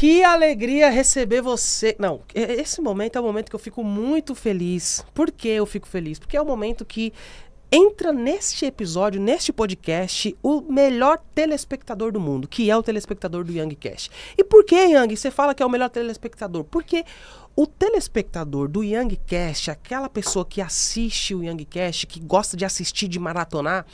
Que alegria receber você. Não, esse momento é o momento que eu fico muito feliz. Por que eu fico feliz? Porque é o momento que entra neste episódio, neste podcast, o melhor telespectador do mundo, que é o telespectador do Youngcast. E por que, Young, você fala que é o melhor telespectador? Porque o telespectador do Youngcast, aquela pessoa que assiste o Youngcast, que gosta de assistir, de maratonar,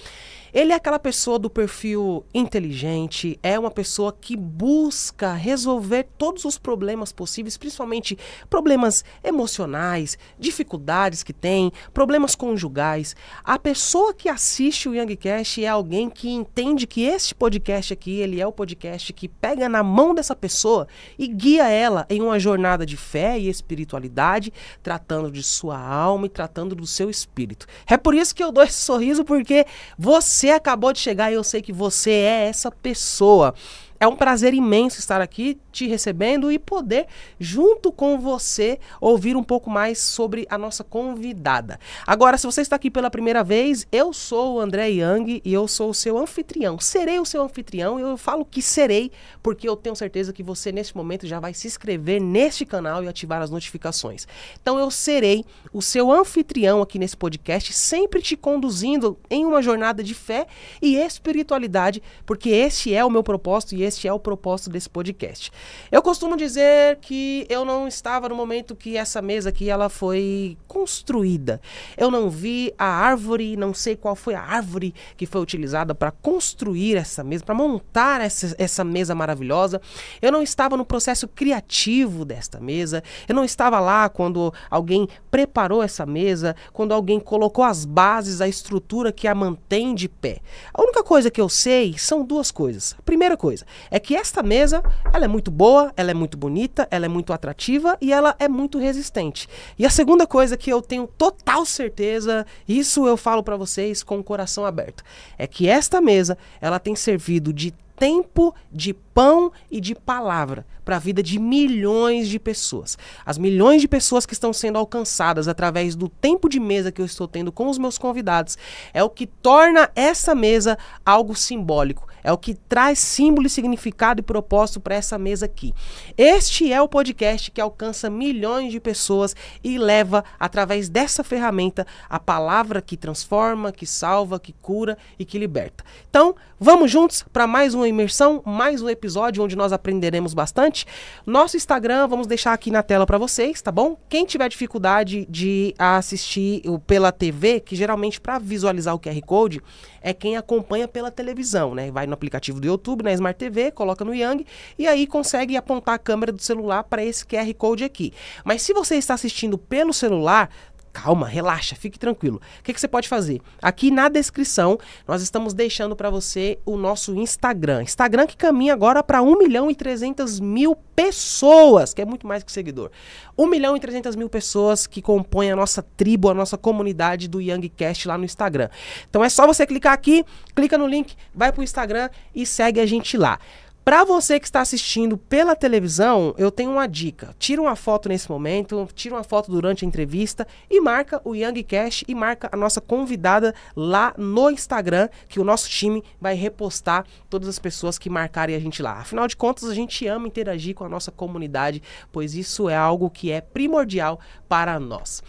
ele é aquela pessoa do perfil inteligente, é uma pessoa que busca resolver todos os problemas possíveis, principalmente problemas emocionais, dificuldades que tem, problemas conjugais. A pessoa que assiste o Youngcast é alguém que entende que este podcast aqui, ele é o podcast que pega na mão dessa pessoa e guia ela em uma jornada de fé e espiritualidade, tratando de sua alma e tratando do seu espírito. É por isso que eu dou esse sorriso, porque você acabou de chegar e eu sei que você é essa pessoa. É um prazer imenso estar aqui te recebendo e poder, junto com você, ouvir um pouco mais sobre a nossa convidada. Agora, se você está aqui pela primeira vez, eu sou o André Young e eu sou o seu anfitrião. Serei o seu anfitrião e eu falo que serei porque eu tenho certeza que você, neste momento, já vai se inscrever neste canal e ativar as notificações. Então, eu serei o seu anfitrião aqui nesse podcast, sempre te conduzindo em uma jornada de fé e espiritualidade, porque esse é o meu propósito e este é o propósito desse podcast. Eu costumo dizer que eu não estava no momento que essa mesa aqui ela foi construída. Eu não vi a árvore, não sei qual foi a árvore que foi utilizada para construir essa mesa, para montar essa mesa maravilhosa. Eu não estava no processo criativo desta mesa. Eu não estava lá quando alguém preparou essa mesa, quando alguém colocou as bases, a estrutura que a mantém de pé. A única coisa que eu sei são duas coisas. A primeira coisa é que esta mesa, ela é muito boa, ela é muito bonita, ela é muito atrativa e ela é muito resistente. E a segunda coisa que eu tenho total certeza, isso eu falo para vocês com o coração aberto, é que esta mesa, ela tem servido de tempo, de pão e de palavra para a vida de milhões de pessoas. As milhões de pessoas que estão sendo alcançadas através do tempo de mesa que eu estou tendo com os meus convidados é o que torna essa mesa algo simbólico. É o que traz símbolo, significado e propósito para essa mesa aqui. Este é o podcast que alcança milhões de pessoas e leva, através dessa ferramenta, a palavra que transforma, que salva, que cura e que liberta. Então, vamos juntos para mais uma imersão, mais um episódio onde nós aprenderemos bastante. Nosso Instagram, vamos deixar aqui na tela para vocês, tá bom? Quem tiver dificuldade de assistir pela TV, que geralmente para visualizar o QR Code é quem acompanha pela televisão, né? Vai no aplicativo do YouTube, na Smart TV, coloca no Young e aí consegue apontar a câmera do celular para esse QR Code aqui. Mas se você está assistindo pelo celular, calma, relaxa, fique tranquilo. O que você pode fazer? Aqui na descrição, nós estamos deixando para você o nosso Instagram. Instagram que caminha agora para 1.300.000 pessoas, que é muito mais que seguidor. 1.300.000 pessoas que compõem a nossa tribo, a nossa comunidade do Youngcast lá no Instagram. Então é só você clicar aqui, clica no link, vai pro Instagram e segue a gente lá. Para você que está assistindo pela televisão, eu tenho uma dica. Tira uma foto nesse momento, tira uma foto durante a entrevista e marca o Youngcast e marca a nossa convidada lá no Instagram, que o nosso time vai repostar todas as pessoas que marcarem a gente lá. Afinal de contas, a gente ama interagir com a nossa comunidade, pois isso é algo que é primordial para nós.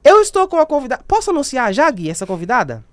Eu estou com uma convidada... Posso anunciar já, Gui, essa convidada?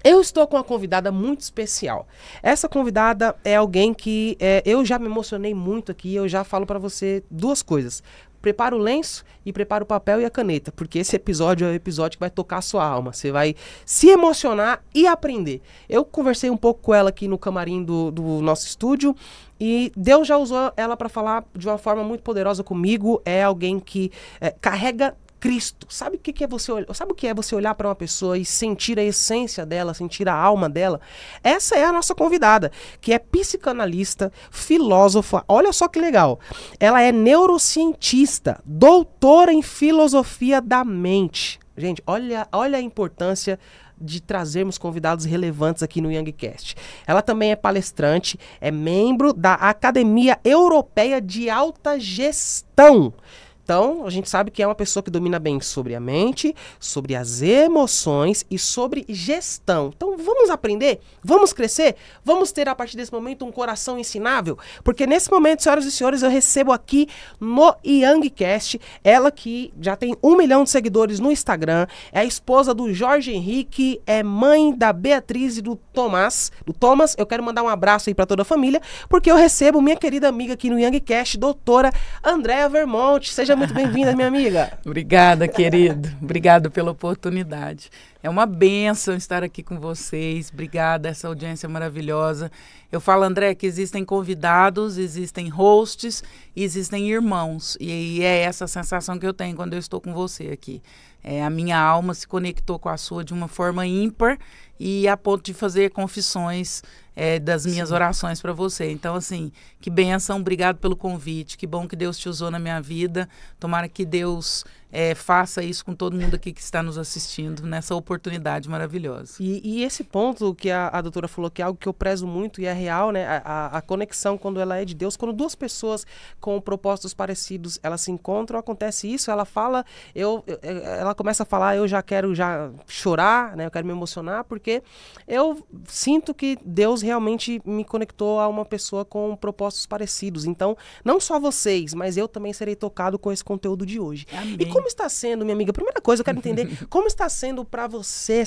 Eu estou com uma convidada muito especial. Essa convidada é alguém que eu já me emocionei muito aqui. Eu já falo para você duas coisas. Prepara o lenço e prepara o papel e a caneta, porque esse episódio é o episódio que vai tocar a sua alma. Você vai se emocionar e aprender. Eu conversei um pouco com ela aqui no camarim do nosso estúdio e Deus já usou ela para falar de uma forma muito poderosa comigo. É alguém que carrega Cristo. Sabe o que é você olhar? Sabe o que é você olhar para uma pessoa e sentir a essência dela, sentir a alma dela? Essa é a nossa convidada, que é psicanalista, filósofa. Olha só que legal. Ela é neurocientista, doutora em filosofia da mente. Gente, olha a importância de trazermos convidados relevantes aqui no Youngcast. Ela também é palestrante, é membro da Academia Europeia de Alta Gestão. Então, a gente sabe que é uma pessoa que domina bem sobre a mente, sobre as emoções e sobre gestão. Então, vamos aprender? Vamos crescer? Vamos ter, a partir desse momento, um coração ensinável? Porque nesse momento, senhoras e senhores, eu recebo aqui no YangCast, ela que já tem 1 milhão de seguidores no Instagram, é a esposa do Jorge Henrique, é mãe da Beatriz e do Thomas. Eu quero mandar um abraço aí para toda a família, porque eu recebo minha querida amiga aqui no YangCast, doutora Andréa Vermonte. Seja muito bem-vinda, minha amiga. Obrigada, querido. Obrigado pela oportunidade. É uma bênção estar aqui com vocês. Obrigada, essa audiência maravilhosa. Eu falo, André, que existem convidados, existem hosts, existem irmãos. E é essa sensação que eu tenho quando eu estou com você aqui. A minha alma se conectou com a sua de uma forma ímpar e a ponto de fazer confissões das minhas orações para você. Então, assim, que bênção, obrigado pelo convite, que bom que Deus te usou na minha vida. Tomara que Deus faça isso com todo mundo aqui que está nos assistindo nessa oportunidade maravilhosa. E esse ponto que a doutora falou, que é algo que eu prezo muito e é real, né? A conexão, quando ela é de Deus, quando duas pessoas com propósitos parecidos, elas se encontram, acontece isso, ela fala, ela começa a falar, eu já quero chorar, né? Eu quero me emocionar, porque eu sinto que Deus realmente me conectou a uma pessoa com propósitos parecidos. Então, não só vocês, mas eu também serei tocado com esse conteúdo de hoje. Amém. E como está sendo, minha amiga? Primeira coisa, eu quero entender como está sendo para você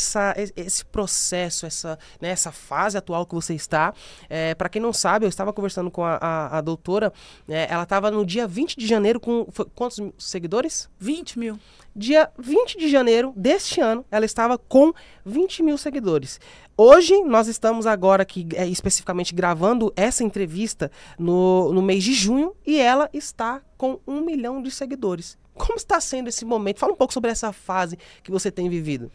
esse processo, essa fase atual que você está. Para quem não sabe, eu estava conversando com a doutora, ela estava no dia 20 de janeiro com quantos seguidores? 20 mil. Dia 20 de janeiro deste ano, ela estava com 20 mil seguidores. Hoje, nós estamos agora aqui, especificamente gravando essa entrevista no mês de junho, e ela está com 1 milhão de seguidores. Como está sendo esse momento? Fala um pouco sobre essa fase que você tem vivido.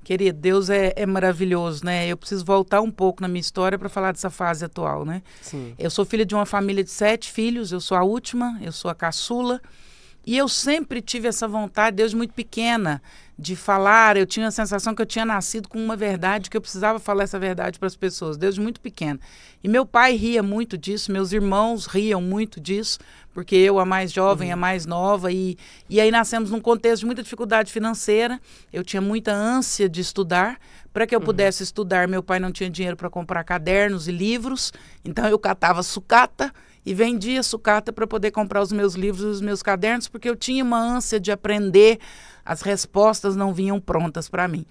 Querido, Deus é maravilhoso, né? Eu preciso voltar um pouco na minha história para falar dessa fase atual, né? Sim. Eu sou filha de uma família de 7 filhos, eu sou a última, eu sou a caçula. E eu sempre tive essa vontade, desde muito pequena, de falar. Eu tinha a sensação que eu tinha nascido com uma verdade, que eu precisava falar essa verdade para as pessoas, desde muito pequena. E meu pai ria muito disso, meus irmãos riam muito disso, porque eu, a mais jovem, a mais nova, e aí nascemos num contexto de muita dificuldade financeira. Eu tinha muita ânsia de estudar. Para que eu pudesse estudar, meu pai não tinha dinheiro para comprar cadernos e livros, então eu catava sucata e vendia sucata para poder comprar os meus livros e os meus cadernos, porque eu tinha uma ânsia de aprender, as respostas não vinham prontas para mim.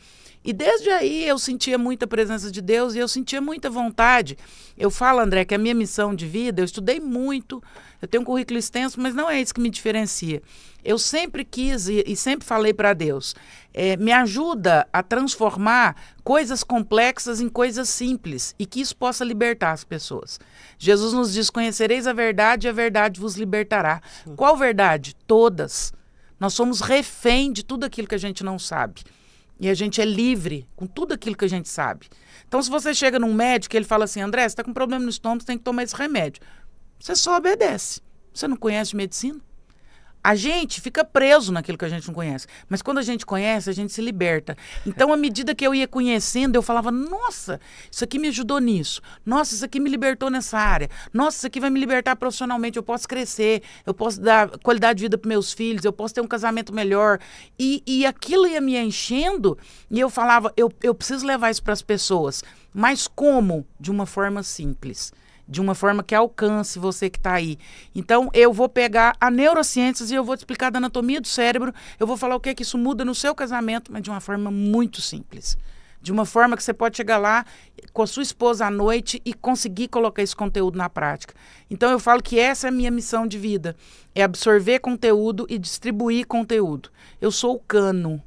E desde aí eu sentia muita presença de Deus e eu sentia muita vontade. Eu falo, André, que a minha missão de vida, eu estudei muito, eu tenho um currículo extenso, mas não é isso que me diferencia. Eu sempre quis e sempre falei para Deus, me ajuda a transformar coisas complexas em coisas simples e que isso possa libertar as pessoas. Jesus nos diz, conhecereis a verdade e a verdade vos libertará. Sim. Qual verdade? Todas. Nós somos refém de tudo aquilo que a gente não sabe. E a gente é livre com tudo aquilo que a gente sabe. Então, se você chega num médico e ele fala assim, André, você está com problema no estômago, você tem que tomar esse remédio. Você só obedece. Você não conhece medicina? A gente fica preso naquilo que a gente não conhece. Mas quando a gente conhece, a gente se liberta. Então, à medida que eu ia conhecendo, eu falava, nossa, isso aqui me ajudou nisso. Nossa, isso aqui me libertou nessa área. Nossa, isso aqui vai me libertar profissionalmente. Eu posso crescer, eu posso dar qualidade de vida para meus filhos, eu posso ter um casamento melhor. E aquilo ia me enchendo e eu falava, eu preciso levar isso para as pessoas. Mas como? De uma forma simples. De uma forma que alcance você que está aí. Então, eu vou pegar a neurociências e eu vou te explicar da anatomia do cérebro, eu vou falar o que é que isso muda no seu casamento, mas de uma forma muito simples. De uma forma que você pode chegar lá com a sua esposa à noite e conseguir colocar esse conteúdo na prática. Então, eu falo que essa é a minha missão de vida, é absorver conteúdo e distribuir conteúdo. Eu sou o cano.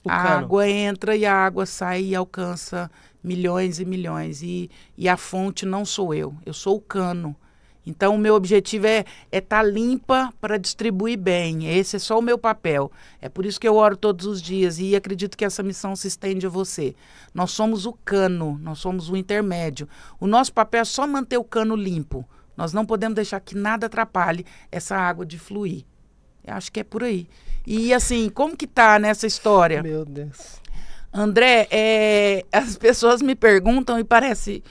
A água entra e a água sai e alcança milhões e milhões. E a fonte não sou eu sou o cano. Então, o meu objetivo é estar limpa para distribuir bem. Esse é só o meu papel. É por isso que eu oro todos os dias e acredito que essa missão se estende a você. Nós somos o cano, nós somos o intermédio. O nosso papel é só manter o cano limpo. Nós não podemos deixar que nada atrapalhe essa água de fluir. Eu acho que é por aí. E assim, como que tá nessa história? Meu Deus. André, as pessoas me perguntam e parece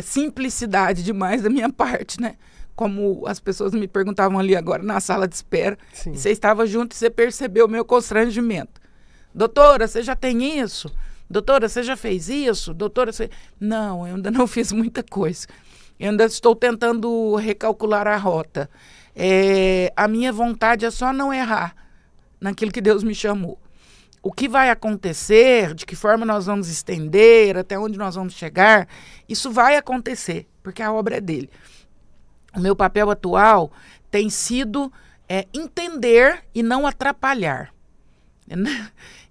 simplicidade demais da minha parte, né? como as pessoas me perguntavam ali agora na sala de espera, Sim. e você estava junto e você percebeu o meu constrangimento. Doutora, você já tem isso? Doutora, você já fez isso? Doutora, você... Não, eu ainda não fiz muita coisa. Eu ainda estou tentando recalcular a rota. A minha vontade é só não errar naquilo que Deus me chamou. O que vai acontecer, de que forma nós vamos estender, até onde nós vamos chegar, isso vai acontecer, porque a obra é dele. O meu papel atual tem sido entender e não atrapalhar.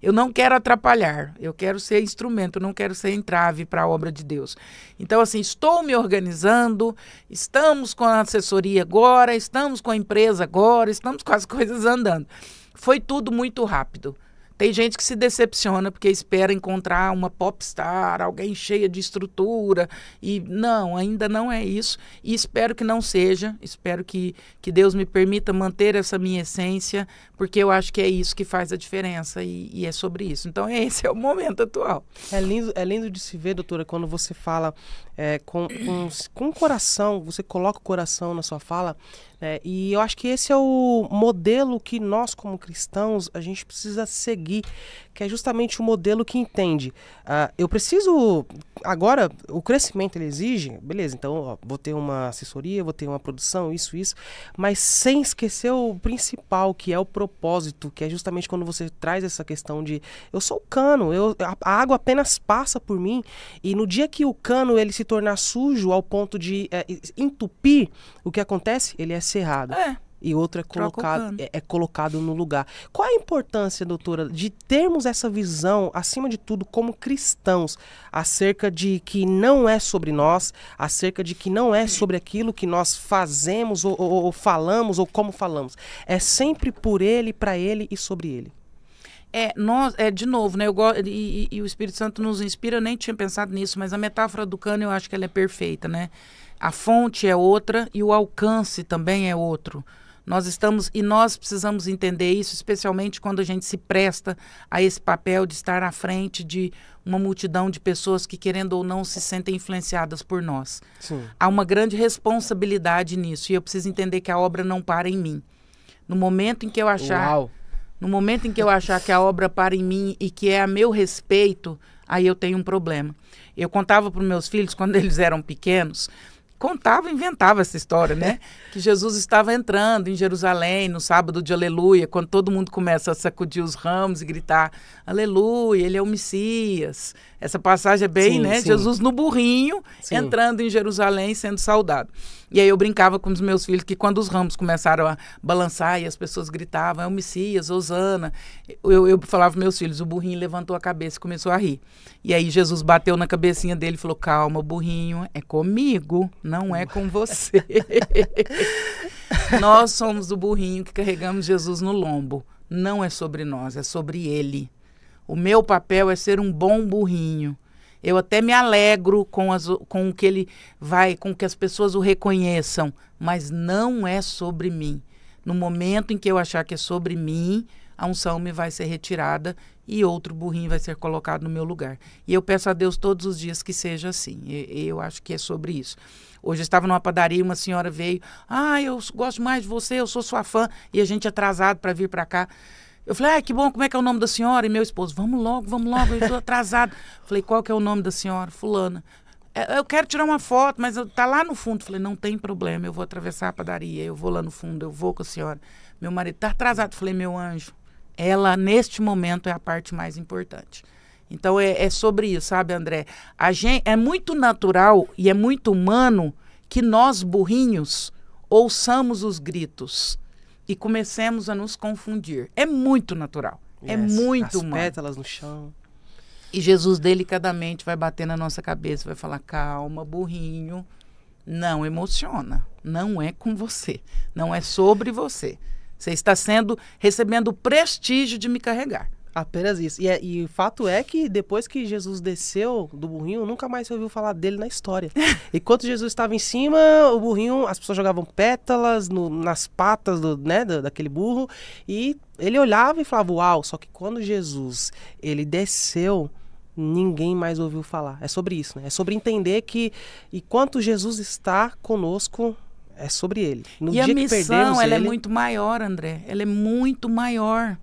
Eu não quero atrapalhar, eu quero ser instrumento, eu não quero ser entrave para a obra de Deus. Então, assim, estou me organizando, estamos com a assessoria agora, estamos com a empresa agora, estamos com as coisas andando. Foi tudo muito rápido. Tem gente que se decepciona porque espera encontrar uma popstar, alguém cheia de estrutura. E não, ainda não é isso. E espero que não seja. Espero que Deus me permita manter essa minha essência, porque eu acho que é isso que faz a diferença e é sobre isso. Então, esse é o momento atual. É lindo de se ver, doutora, quando você fala com o coração, você coloca o coração na sua fala. E eu acho que esse é o modelo que nós, como cristãos, a gente precisa seguir, que é justamente o modelo que entende. Eu preciso... Agora, o crescimento ele exige, beleza, então ó, vou ter uma assessoria, vou ter uma produção, isso, mas sem esquecer o principal, que é o propósito, que é justamente quando você traz essa questão de eu sou o cano, a água apenas passa por mim, e no dia que o cano ele se tornar sujo ao ponto de entupir, o que acontece? Ele é cerrado. E outro é colocado no lugar. Qual a importância, doutora, de termos essa visão, acima de tudo, como cristãos, acerca de que não é sobre nós, acerca de que não é sobre aquilo que nós fazemos ou falamos ou como falamos. É sempre por ele, para ele e sobre ele. De novo, né? E o Espírito Santo nos inspira, eu nem tinha pensado nisso, mas a metáfora do cano eu acho que ela é perfeita, né? A fonte é outra e o alcance também é outro. Nós precisamos entender isso, especialmente quando a gente se presta a esse papel de estar à frente de uma multidão de pessoas que, querendo ou não, se sentem influenciadas por nós. Sim. Há uma grande responsabilidade nisso e eu preciso entender que a obra não para em mim. No momento em que eu achar que a obra para em mim e que é a meu respeito, aí eu tenho um problema. Eu contava para os meus filhos, quando eles eram pequenos, inventava essa história, né? Que Jesus estava entrando em Jerusalém no sábado de Aleluia, quando todo mundo começa a sacudir os ramos e gritar Aleluia, ele é o Messias. Essa passagem é bem, né? Sim. Jesus no burrinho, entrando em Jerusalém, sendo saudado. E aí eu brincava com os meus filhos que quando os ramos começaram a balançar e as pessoas gritavam, é o Messias, Hosana, eu falava para meus filhos, o burrinho levantou a cabeça e começou a rir. E aí Jesus bateu na cabecinha dele e falou, calma, burrinho, é comigo, não é com você. Nós somos o burrinho que carregamos Jesus no lombo. Não é sobre nós, é sobre ele. O meu papel é ser um bom burrinho. Eu até me alegro com o que ele vai, com que as pessoas o reconheçam, mas não é sobre mim. No momento em que eu achar que é sobre mim, a unção me vai ser retirada e outro burrinho vai ser colocado no meu lugar. E eu peço a Deus todos os dias que seja assim. Eu acho que é sobre isso. Hoje eu estava numa padaria e uma senhora veio, eu gosto mais de você, eu sou sua fã, e a gente atrasado para vir para cá. Eu falei, que bom, como é que é o nome da senhora? E meu esposo, vamos logo, eu estou atrasado. Falei, qual que é o nome da senhora? Fulana. Eu quero tirar uma foto, mas tá lá no fundo. Falei, não tem problema, eu vou atravessar a padaria, eu vou lá no fundo, eu vou com a senhora. Meu marido tá atrasado. Falei, meu anjo, ela neste momento é a parte mais importante. Então é sobre isso, sabe, André? É muito natural e é muito humano que nós, burrinhos, ouçamos os gritos e comecemos a nos confundir. É muito natural. É muito humano. As pétalas no chão. E Jesus delicadamente vai bater na nossa cabeça, vai falar, calma, burrinho, não emociona, não é com você, não é sobre você. Você está recebendo o prestígio de me carregar. Apenas isso. E o fato é que depois que Jesus desceu do burrinho, nunca mais se ouviu falar dele na história. Enquanto Jesus estava em cima, o burrinho, as pessoas jogavam pétalas nas patas daquele burro, e ele olhava e falava, uau, só que quando Jesus, ele desceu, ninguém mais ouviu falar. É sobre isso, né? É sobre entender que enquanto Jesus está conosco, É sobre ele. No E dia a que missão, perdermos ela é ele, muito maior, André. Ela é muito maior.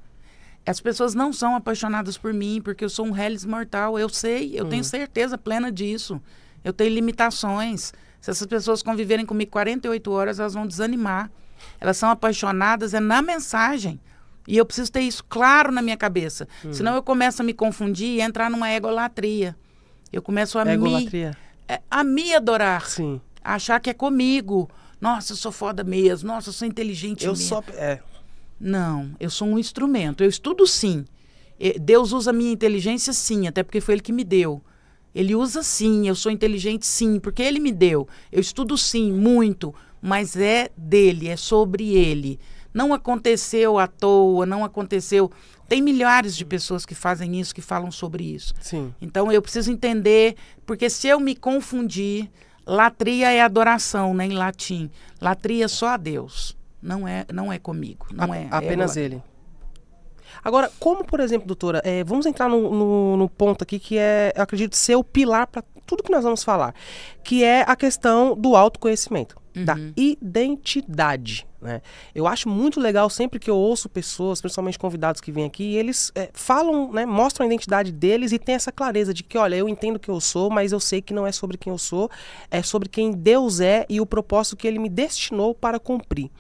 As pessoas não são apaixonadas por mim, porque eu sou um reles mortal. Eu sei, eu tenho certeza plena disso. Eu tenho limitações. Se essas pessoas conviverem comigo 48 horas, elas vão desanimar. Elas são apaixonadas, é na mensagem. E eu preciso ter isso claro na minha cabeça. Senão eu começo a me confundir e entrar numa egolatria. Eu começo a me adorar. Sim. A achar que é comigo. Nossa, eu sou foda mesmo. Nossa, eu sou inteligente mesmo. Não, eu sou um instrumento. Eu estudo sim. Deus usa a minha inteligência sim, até porque foi Ele que me deu. Ele usa sim, eu sou inteligente sim, porque Ele me deu. Eu estudo sim, muito, mas é dele, é sobre Ele. Não aconteceu à toa, não aconteceu... Tem milhares de pessoas que fazem isso, que falam sobre isso. Sim. Então eu preciso entender, porque se eu me confundir, latria é adoração, né, em latim. Latria só a Deus. Não é comigo. Não é apenas ele. Agora, como, por exemplo, doutora, vamos entrar no ponto aqui que eu acredito ser o pilar para tudo que nós vamos falar, que é a questão do autoconhecimento, da identidade, né? Eu acho muito legal sempre que eu ouço pessoas, principalmente convidados que vêm aqui, e eles falam, né, mostram a identidade deles e tem essa clareza de que, olha, eu entendo que eu sou, mas eu sei que não é sobre quem eu sou, é sobre quem Deus é e o propósito que Ele me destinou para cumprir.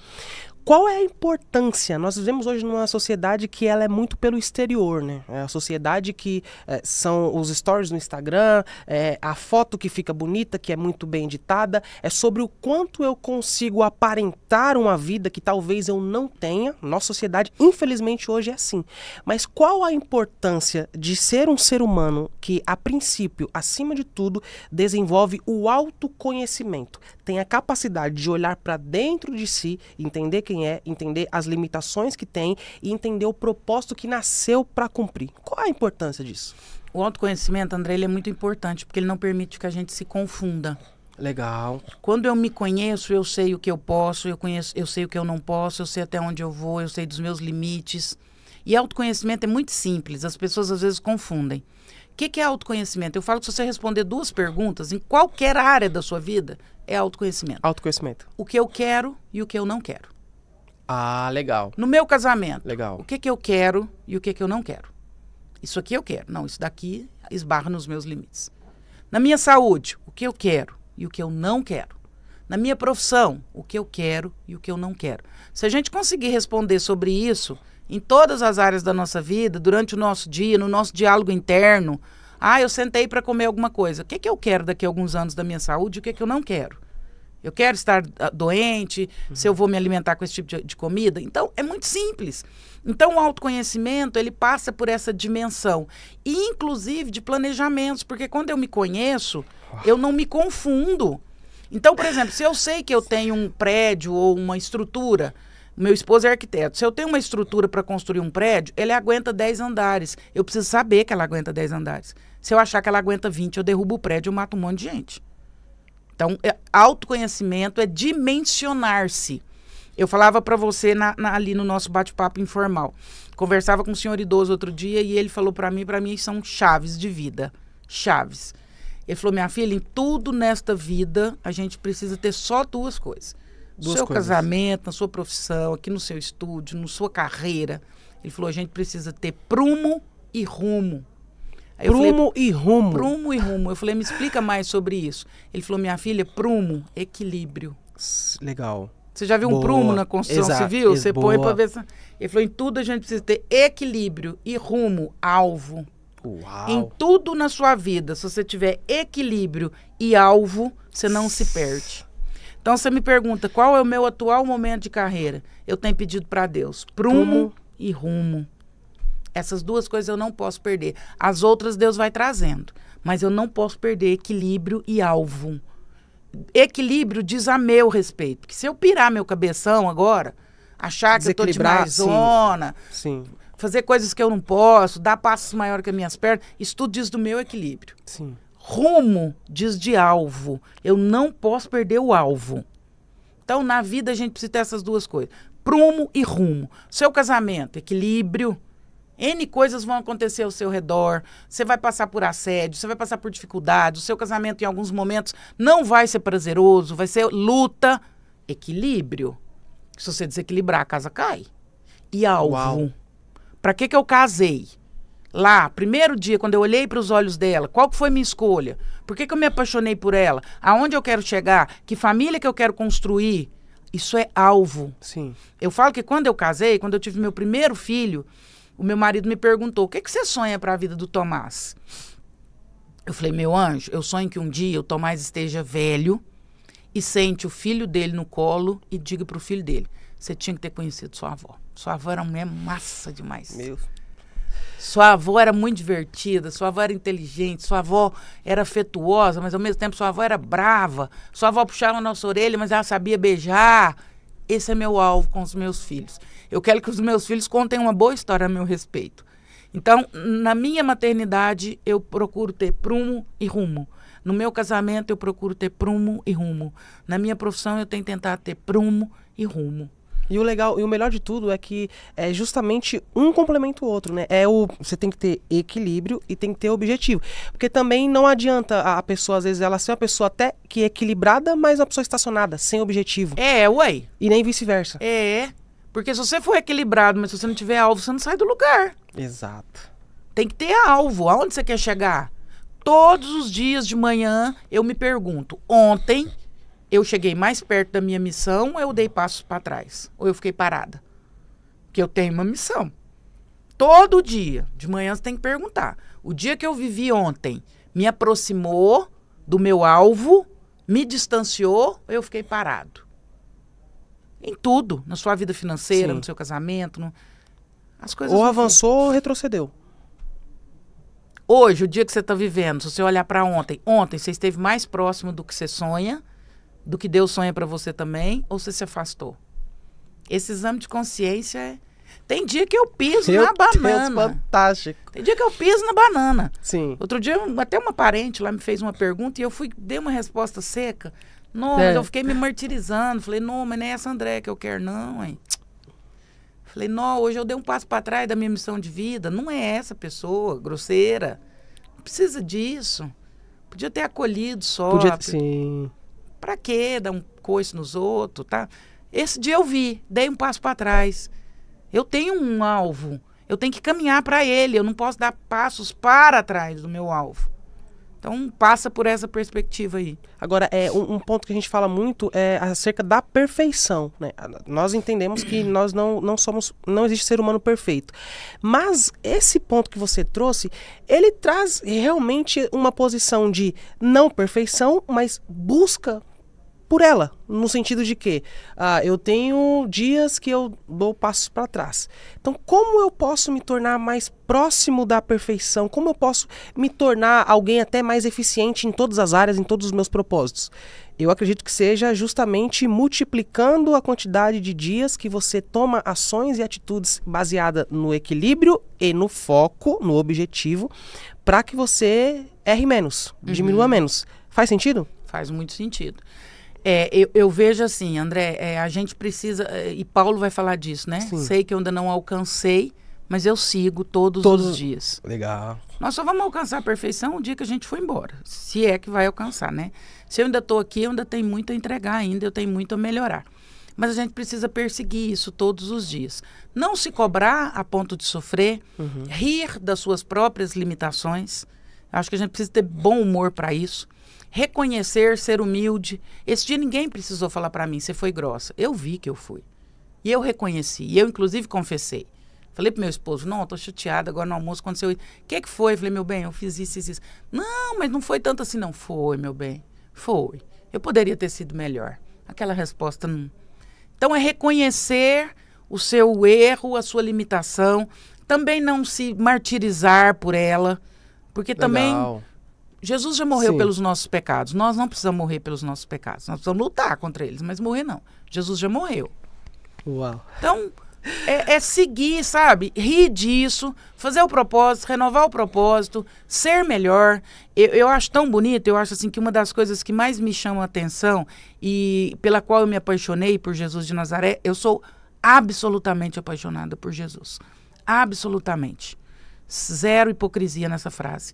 Qual é a importância? Nós vivemos hoje numa sociedade que ela é muito pelo exterior, né? É a sociedade que são os stories no Instagram, a foto que fica bonita, que é muito bem editada, é sobre o quanto eu consigo aparentar uma vida que talvez eu não tenha. Nossa sociedade, infelizmente, hoje é assim. Mas qual a importância de ser um ser humano que, a princípio, acima de tudo, desenvolve o autoconhecimento? Tem a capacidade de olhar para dentro de si, entender quem é, entender as limitações que tem e entender o propósito que nasceu para cumprir. Qual é a importância disso? O autoconhecimento, André, ele é muito importante, porque ele não permite que a gente se confunda. Legal. Quando eu me conheço, eu sei o que eu posso, eu sei o que eu não posso, eu sei até onde eu vou, eu sei dos meus limites. E autoconhecimento é muito simples, as pessoas às vezes confundem. O que é autoconhecimento? Eu falo que se você responder 2 perguntas, em qualquer área da sua vida, é autoconhecimento. Autoconhecimento. O que eu quero e o que eu não quero. Ah, legal. No meu casamento, legal. O que eu quero e o que eu não quero. Isso aqui eu quero. Não, isso daqui esbarra nos meus limites. Na minha saúde, o que eu quero e o que eu não quero. Na minha profissão, o que eu quero e o que eu não quero. Se a gente conseguir responder sobre isso em todas as áreas da nossa vida, durante o nosso dia, no nosso diálogo interno, eu sentei para comer alguma coisa. O que eu quero daqui a alguns anos da minha saúde e o que eu não quero? Eu quero estar doente, se eu vou me alimentar com esse tipo de comida. Então, é muito simples. Então, o autoconhecimento, ele passa por essa dimensão. E, inclusive, de planejamentos. Porque quando eu me conheço, eu não me confundo. Então, por exemplo, se eu sei que eu tenho um prédio ou uma estrutura, meu esposo é arquiteto. Se eu tenho uma estrutura para construir um prédio, ele aguenta 10 andares. Eu preciso saber que ela aguenta 10 andares. Se eu achar que ela aguenta 20, eu derrubo o prédio e mato um monte de gente. Então, autoconhecimento é dimensionar-se. Eu falava para você ali no nosso bate-papo informal. Conversava com um senhor idoso outro dia e ele falou para mim são chaves de vida. Chaves. Ele falou, minha filha, em tudo nesta vida a gente precisa ter só 2 coisas. No seu casamento, na sua profissão, aqui no seu estúdio, na sua carreira. Ele falou, a gente precisa ter prumo e rumo. Prumo e rumo. Prumo e rumo. Eu falei, me explica mais sobre isso. Ele falou, minha filha, prumo, equilíbrio. Legal. Você já viu um prumo na construção civil? Você põe para ver... Ele falou, em tudo a gente precisa ter equilíbrio e rumo, alvo. Uau. Em tudo na sua vida, se você tiver equilíbrio e alvo, você não se perde. Então, você me pergunta, qual é o meu atual momento de carreira? Eu tenho pedido para Deus, prumo e rumo. Essas 2 coisas eu não posso perder. As outras Deus vai trazendo. Mas eu não posso perder equilíbrio e alvo. Equilíbrio diz a meu respeito. Porque se eu pirar meu cabeção agora, achar que eu estou demais zona, fazer coisas que eu não posso, dar passos maiores que as minhas pernas, isso tudo diz do meu equilíbrio. Sim. Rumo diz de alvo. Eu não posso perder o alvo. Então, na vida, a gente precisa ter essas 2 coisas. Prumo e rumo. Seu casamento, equilíbrio. N coisas vão acontecer ao seu redor, você vai passar por assédio, você vai passar por dificuldades, o seu casamento em alguns momentos não vai ser prazeroso, vai ser luta, equilíbrio. Se você desequilibrar, a casa cai. E alvo. Uau. Pra que eu casei? Lá, primeiro dia, quando eu olhei para os olhos dela, qual que foi minha escolha? Por que eu me apaixonei por ela? Aonde eu quero chegar? Que família que eu quero construir? Isso é alvo. Sim. Eu falo que quando eu casei, quando eu tive meu primeiro filho, o meu marido me perguntou, o que você sonha para a vida do Tomás? Eu falei, meu anjo, eu sonho que um dia o Tomás esteja velho e sente o filho dele no colo e diga pro filho dele, você tinha que ter conhecido sua avó. Sua avó era uma mulher massa demais. Meu. Sua avó era muito divertida, sua avó era inteligente, sua avó era afetuosa, mas ao mesmo tempo sua avó era brava. Sua avó puxava a nossa orelha, mas ela sabia beijar. Esse é meu alvo com os meus filhos. Eu quero que os meus filhos contem uma boa história a meu respeito. Então, na minha maternidade, eu procuro ter prumo e rumo. No meu casamento, eu procuro ter prumo e rumo. Na minha profissão, eu tenho que tentar ter prumo e rumo. E o legal, e o melhor de tudo é que é justamente um complementa o outro, né? Você tem que ter equilíbrio e tem que ter objetivo. Porque também não adianta a pessoa, às vezes, ela ser uma pessoa até que é equilibrada, mas uma pessoa estacionada, sem objetivo. Ué. E nem vice-versa. Porque se você for equilibrado, mas se você não tiver alvo, você não sai do lugar. Exato. Tem que ter alvo. Aonde você quer chegar? Todos os dias de manhã, eu me pergunto, ontem eu cheguei mais perto da minha missão ou eu dei passos para trás? Ou eu fiquei parada? Porque eu tenho uma missão. Todo dia, de manhã, você tem que perguntar. O dia que eu vivi ontem me aproximou do meu alvo, me distanciou ou eu fiquei parado? Em tudo. Na sua vida financeira, Sim. no seu casamento. As coisas Ou avançou ou retrocedeu. Hoje, o dia que você está vivendo, se você olhar para ontem você esteve mais próximo do que você sonha, do que Deus sonha para você também, ou você se afastou? Esse exame de consciência Tem dia que eu piso na banana. Fantástico. Tem dia que eu piso na banana. Sim. Outro dia, até uma parente lá me fez uma pergunta e eu dei uma resposta seca. Não, mas eu fiquei me martirizando. Falei, não, mas não é essa André que eu quero, não, hein? Falei, não, hoje eu dei um passo para trás da minha missão de vida. Não é essa pessoa, grosseira. Não precisa disso. Podia ter acolhido só. Podia, sim. Pra quê? Dar um coice nos outros, tá? Esse dia eu dei um passo para trás. Eu tenho um alvo. Eu tenho que caminhar para ele. Eu não posso dar passos para trás do meu alvo. Então, passa por essa perspectiva aí. Agora, um ponto que a gente fala muito é acerca da perfeição, né? Nós entendemos que nós não existe ser humano perfeito. Mas esse ponto que você trouxe, ele traz realmente uma posição de não perfeição, mas busca por ela, no sentido de que eu tenho dias que eu dou passos para trás. Então, como eu posso me tornar mais próximo da perfeição? Como eu posso me tornar alguém até mais eficiente em todas as áreas, em todos os meus propósitos? Eu acredito que seja justamente multiplicando a quantidade de dias que você toma ações e atitudes baseadas no equilíbrio e no foco, no objetivo, para que você erre menos, diminua menos. Faz sentido? Faz muito sentido. Eu vejo assim, André, a gente precisa, e Paulo vai falar disso, né? Sim. Sei que eu ainda não alcancei, mas eu sigo todos os dias. Legal. Nós só vamos alcançar a perfeição o dia que a gente for embora, se é que vai alcançar, né? Se eu ainda estou aqui, eu ainda tenho muito a entregar ainda, eu tenho muito a melhorar. Mas a gente precisa perseguir isso todos os dias. Não se cobrar a ponto de sofrer, rir das suas próprias limitações. Acho que a gente precisa ter bom humor para isso. Reconhecer, ser humilde. Esse dia ninguém precisou falar para mim, você foi grossa. Eu vi que eu fui. E eu reconheci. E eu, inclusive, confessei. Falei pro meu esposo, não, eu tô chateada, agora no almoço aconteceu isso. O que foi? Falei, meu bem, eu fiz isso, isso, isso. Não, mas não foi tanto assim, não. Foi, meu bem. Foi. Eu poderia ter sido melhor. Aquela resposta não. Então, é reconhecer o seu erro, a sua limitação. Também não se martirizar por ela. Porque também... Jesus já morreu pelos nossos pecados. Nós não precisamos morrer pelos nossos pecados. Nós precisamos lutar contra eles, mas morrer não. Jesus já morreu. Uau. Então, é seguir, sabe? Rir disso, fazer o propósito, renovar o propósito, ser melhor. Eu acho tão bonito, eu acho assim que uma das coisas que mais me chama a atenção e pela qual eu me apaixonei por Jesus de Nazaré, eu sou absolutamente apaixonada por Jesus. Absolutamente. Zero hipocrisia nessa frase.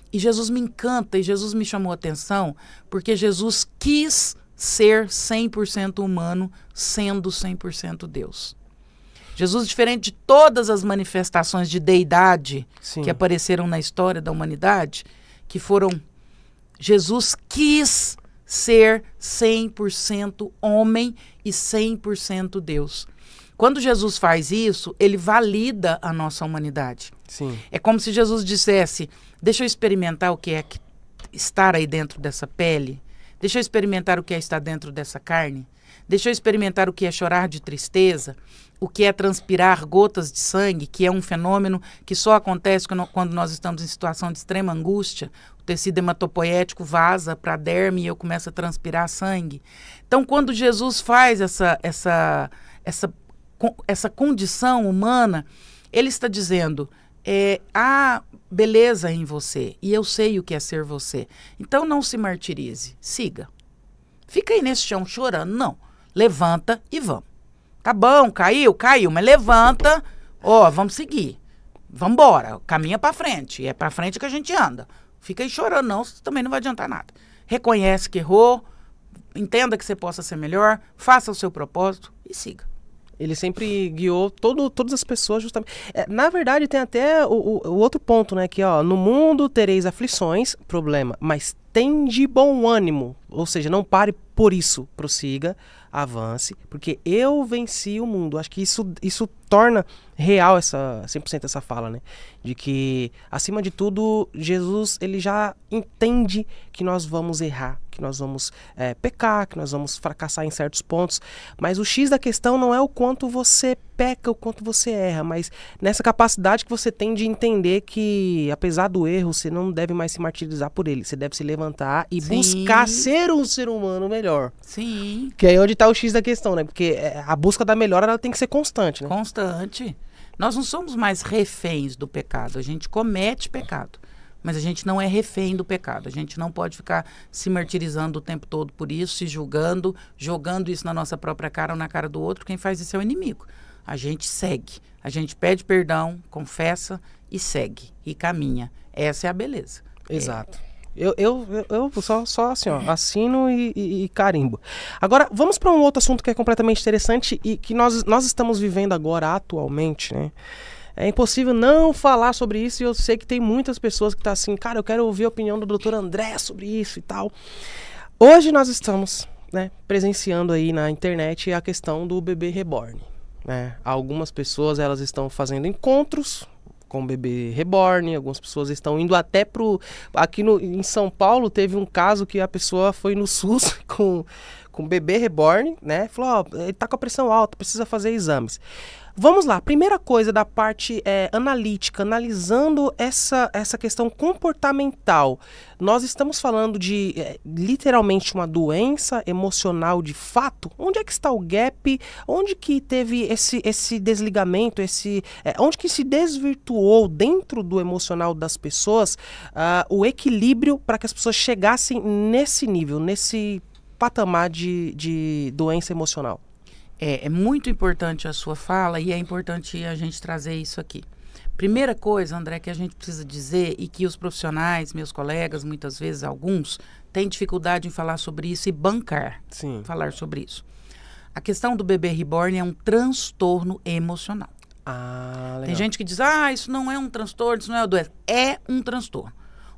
E Jesus me encanta, e Jesus me chamou a atenção, porque Jesus quis ser 100% humano, sendo 100% Deus. Jesus, diferente de todas as manifestações de deidade que apareceram na história da humanidade, que foram... Jesus quis ser 100% homem e 100% Deus. Quando Jesus faz isso, ele valida a nossa humanidade. Sim. É como se Jesus dissesse, deixa eu experimentar o que é estar aí dentro dessa pele, deixa eu experimentar o que é estar dentro dessa carne, deixa eu experimentar o que é chorar de tristeza, o que é transpirar gotas de sangue, que é um fenômeno que só acontece quando nós estamos em situação de extrema angústia. O tecido hematopoético vaza para a derme e eu começo a transpirar sangue. Então, quando Jesus faz essa condição humana, ele está dizendo, há beleza em você e eu sei o que é ser você. Então, não se martirize, siga. Fica aí nesse chão chorando, não. Levanta e vamos. Tá bom, caiu, mas levanta, vamos seguir. Vamos embora, caminha pra frente, é pra frente que a gente anda. Fica aí chorando não, também não vai adiantar nada. Reconhece que errou, entenda que você possa ser melhor, faça o seu propósito e siga. Ele sempre guiou todas as pessoas justamente... na verdade, tem até o outro ponto, né? Que, no mundo tereis aflições, problema, mas tende bom ânimo. Ou seja, não pare por isso, prossiga, avance, porque eu venci o mundo. Acho que isso torna real 100% essa fala, né? De que, acima de tudo, Jesus, ele já entende que nós vamos errar, que nós vamos pecar, que nós vamos fracassar em certos pontos, mas o X da questão não é o quanto você peca, o quanto você erra, mas nessa capacidade que você tem de entender que, apesar do erro, você não deve mais se martirizar por ele, você deve se levantar e buscar ser um ser humano melhor. Sim. Que aí é onde está o X da questão, né? Porque a busca da melhora, ela tem que ser constante, né? Constante. Nós não somos mais reféns do pecado, a gente comete pecado. Mas a gente não é refém do pecado. A gente não pode ficar se martirizando o tempo todo por isso, se julgando, jogando isso na nossa própria cara ou na cara do outro. Quem faz isso é o inimigo. A gente segue. A gente pede perdão, confessa e segue. E caminha. Essa é a beleza. Exato. Eu só assim, assino e carimbo. Agora, vamos para um outro assunto que é completamente interessante e que nós estamos vivendo agora, atualmente, né? É impossível não falar sobre isso e eu sei que tem muitas pessoas que estão assim, cara, eu quero ouvir a opinião do Dr. André sobre isso e tal. Hoje nós estamos, né, presenciando aí na internet a questão do bebê reborn, né? Algumas pessoas, elas estão fazendo encontros com o bebê reborn, algumas pessoas estão indo até aqui em São Paulo teve um caso que a pessoa foi no SUS com o bebê reborn, né? Falou, ele tá com a pressão alta, precisa fazer exames. Vamos lá, primeira coisa da parte analítica, analisando essa questão comportamental. Nós estamos falando de literalmente uma doença emocional de fato? Onde é que está o gap? Onde que teve esse desligamento? Onde que se desvirtuou dentro do emocional das pessoas o equilíbrio para que as pessoas chegassem nesse nível, nesse patamar de doença emocional? É muito importante a sua fala e é importante a gente trazer isso aqui. Primeira coisa, André, que a gente precisa dizer e que os profissionais, meus colegas, muitas vezes alguns, têm dificuldade em falar sobre isso e bancar falar sobre isso. A questão do bebê reborn é um transtorno emocional. Legal. Tem gente que diz, isso não é um transtorno, isso não é uma doença. É um transtorno.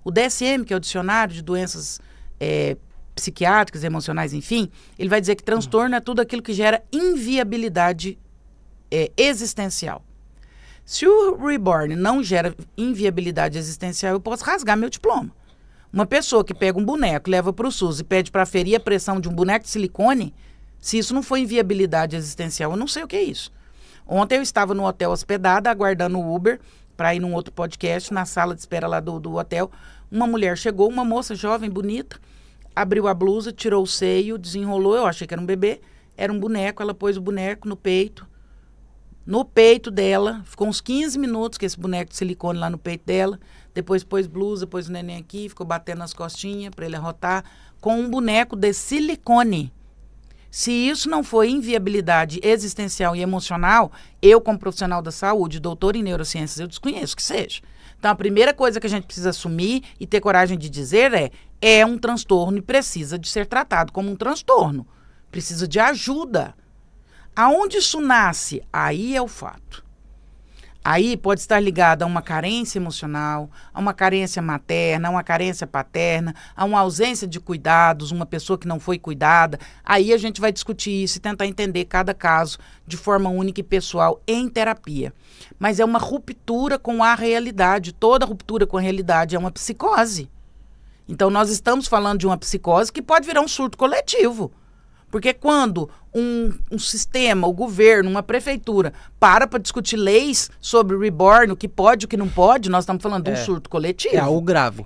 O DSM, que é o Dicionário de Doenças psiquiátricas, emocionais, enfim, ele vai dizer que transtorno é tudo aquilo que gera inviabilidade existencial. Se o reborn não gera inviabilidade existencial, eu posso rasgar meu diploma. Uma pessoa que pega um boneco, leva para o SUS e pede para aferir a pressão de um boneco de silicone, se isso não for inviabilidade existencial, eu não sei o que é isso. Ontem eu estava no hotel hospedada, aguardando o Uber para ir num outro podcast, na sala de espera lá do hotel. Uma mulher chegou, uma moça jovem, bonita, abriu a blusa, tirou o seio, desenrolou, eu achei que era um bebê, era um boneco, ela pôs o boneco no peito dela, ficou uns 15 minutos com esse boneco de silicone lá no peito dela, depois pôs blusa, pôs o neném aqui, ficou batendo nas costinhas para ele arrotar, com um boneco de silicone. Se isso não for inviabilidade existencial e emocional, eu, como profissional da saúde, doutor em neurociências, eu desconheço que seja. Então, a primeira coisa que a gente precisa assumir e ter coragem de dizer é um transtorno e precisa de ser tratado como um transtorno. Precisa de ajuda. Aonde isso nasce? Aí é o fato. Aí pode estar ligado a uma carência emocional, a uma carência materna, a uma carência paterna, a uma ausência de cuidados, uma pessoa que não foi cuidada. Aí a gente vai discutir isso e tentar entender cada caso de forma única e pessoal em terapia. Mas é uma ruptura com a realidade. Toda ruptura com a realidade é uma psicose. Então nós estamos falando de uma psicose que pode virar um surto coletivo. Porque quando um sistema, o governo, uma prefeitura, para discutir leis sobre o reborn, o que pode e o que não pode, nós estamos falando de um surto coletivo. É algo grave.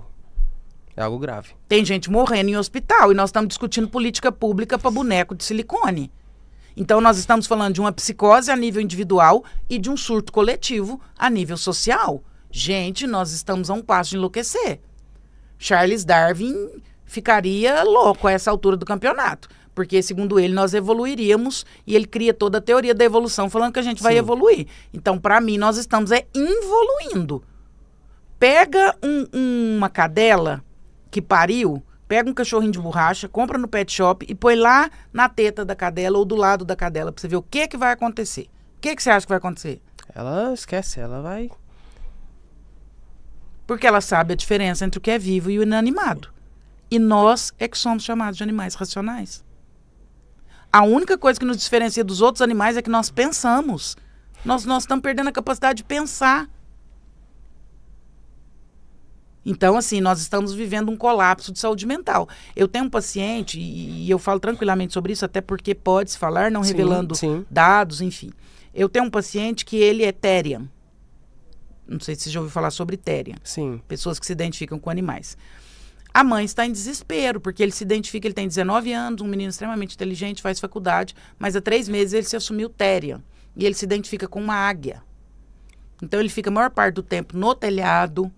É algo grave. Tem gente morrendo em hospital e nós estamos discutindo política pública para boneco de silicone. Então nós estamos falando de uma psicose a nível individual e de um surto coletivo a nível social. Gente, nós estamos a um passo de enlouquecer. Charles Darwin ficaria louco a essa altura do campeonato. Porque, segundo ele, nós evoluiríamos e ele cria toda a teoria da evolução falando que a gente vai evoluir. Então, para mim, nós estamos evoluindo. Pega uma cadela que pariu, pega um cachorrinho de borracha, compra no pet shop e põe lá na teta da cadela ou do lado da cadela para você ver o que vai acontecer. O que você acha que vai acontecer? Ela esquece, ela vai... Porque ela sabe a diferença entre o que é vivo e o inanimado. E nós é que somos chamados de animais racionais. A única coisa que nos diferencia dos outros animais é que nós pensamos. Nós estamos perdendo a capacidade de pensar. Então, assim, nós estamos vivendo um colapso de saúde mental. Eu tenho um paciente, e eu falo tranquilamente sobre isso, até porque pode-se falar, não revelando dados, enfim. Eu tenho um paciente que ele é Therian. Não sei se você já ouviu falar sobre Therian. Sim. Pessoas que se identificam com animais. A mãe está em desespero, porque ele se identifica, ele tem 19 anos, um menino extremamente inteligente, faz faculdade, mas há 3 meses ele se assumiu Therian. E ele se identifica com uma águia. Então ele fica a maior parte do tempo no telhado,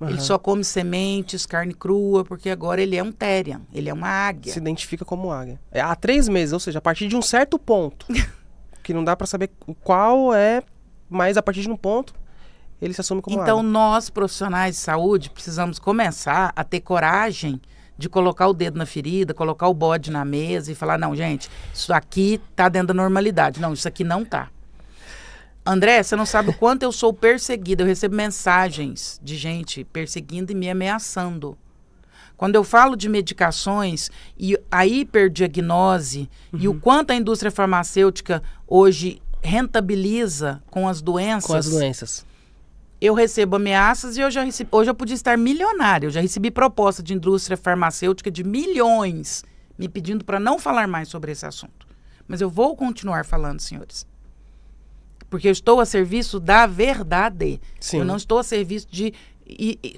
ele só come sementes, carne crua, porque agora ele é um Therian, ele é uma águia. Se identifica como águia. Há 3 meses, ou seja, a partir de um certo ponto, que não dá para saber qual é, mas a partir de um ponto... ele se assume como Então, águia. nós, profissionais de saúde, precisamos começar a ter coragem de colocar o dedo na ferida, colocar o bode na mesa e falar, não, gente, isso aqui tá dentro da normalidade. Não, isso aqui não tá. André, você não sabe o quanto eu sou perseguida. Eu recebo mensagens de gente perseguindo e me ameaçando. Quando eu falo de medicações e a hiperdiagnose e o quanto a indústria farmacêutica hoje rentabiliza com as doenças... Com as doenças. Eu recebo ameaças e hoje eu podia estar milionária. Eu já recebi proposta de indústria farmacêutica de milhões me pedindo para não falar mais sobre esse assunto. Mas eu vou continuar falando, senhores. Porque eu estou a serviço da verdade. Sim. Eu não estou a serviço de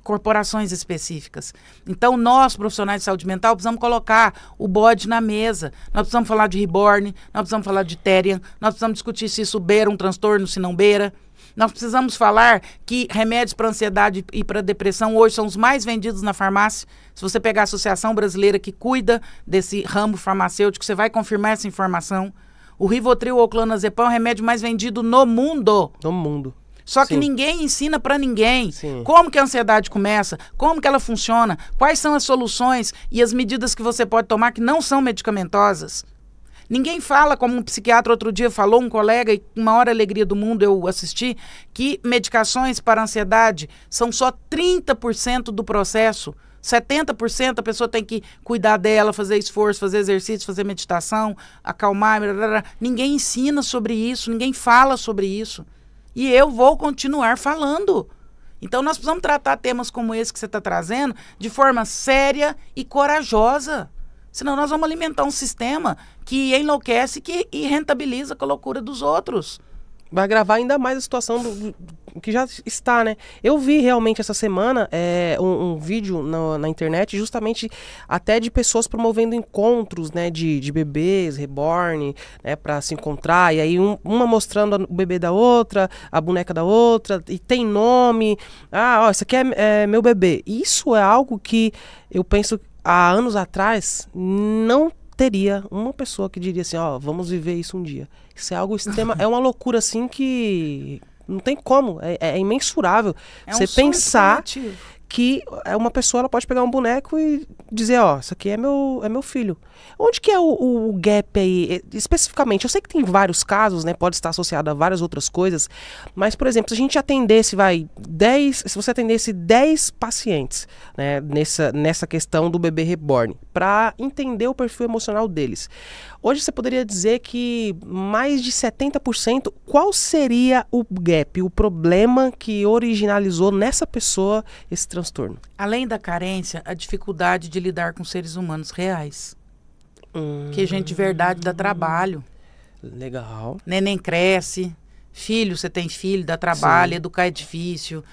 corporações específicas. Então, nós, profissionais de saúde mental, precisamos colocar o bode na mesa. Nós precisamos falar de reborn, nós precisamos falar de Therian, nós precisamos discutir se isso beira um transtorno, se não beira. Nós precisamos falar que remédios para ansiedade e para depressão hoje são os mais vendidos na farmácia. Se você pegar a Associação Brasileira que cuida desse ramo farmacêutico, você vai confirmar essa informação. O Rivotril ou clonazepam é o remédio mais vendido no mundo. No mundo. Só que ninguém ensina para ninguém. Sim. Como que a ansiedade começa, como que ela funciona, quais são as soluções e as medidas que você pode tomar que não são medicamentosas. Ninguém fala, como um psiquiatra outro dia falou, um colega, e com maior alegria do mundo eu assisti, que medicações para ansiedade são só 30% do processo. 70% a pessoa tem que cuidar dela, fazer esforço, fazer exercício, fazer meditação, acalmar. Blá, blá, blá. Ninguém ensina sobre isso, ninguém fala sobre isso. E eu vou continuar falando. Então nós precisamos tratar temas como esse que você está trazendo de forma séria e corajosa. Senão nós vamos alimentar um sistema que enlouquece e rentabiliza com a loucura dos outros. Vai agravar ainda mais a situação do que já está, né? Eu vi realmente essa semana um vídeo na internet justamente até de pessoas promovendo encontros, né? De bebês, reborn, né? Pra se encontrar. E aí uma mostrando o bebê da outra, a boneca da outra, e tem nome. Ah, ó, isso aqui é meu bebê. Isso é algo que eu penso há anos atrás não teria uma pessoa que diria assim, ó, vamos viver isso um dia. Isso é algo extremo, é uma loucura assim que não tem como, é imensurável. É você um pensar que uma pessoa ela pode pegar um boneco e dizer, ó, isso aqui é meu filho. Onde que é o gap aí? Especificamente, eu sei que tem vários casos, né? Pode estar associado a várias outras coisas, mas, por exemplo, se a gente atendesse, se você atendesse 10 pacientes, né, nessa questão do bebê reborn, para entender o perfil emocional deles, hoje você poderia dizer que mais de 70%, qual seria o gap, o problema que originalizou nessa pessoa esse transtorno? Além da carência, a dificuldade de lidar com seres humanos reais. Que gente de verdade dá trabalho. Legal. Neném cresce, você tem filho, dá trabalho, Sim. educar é difícil.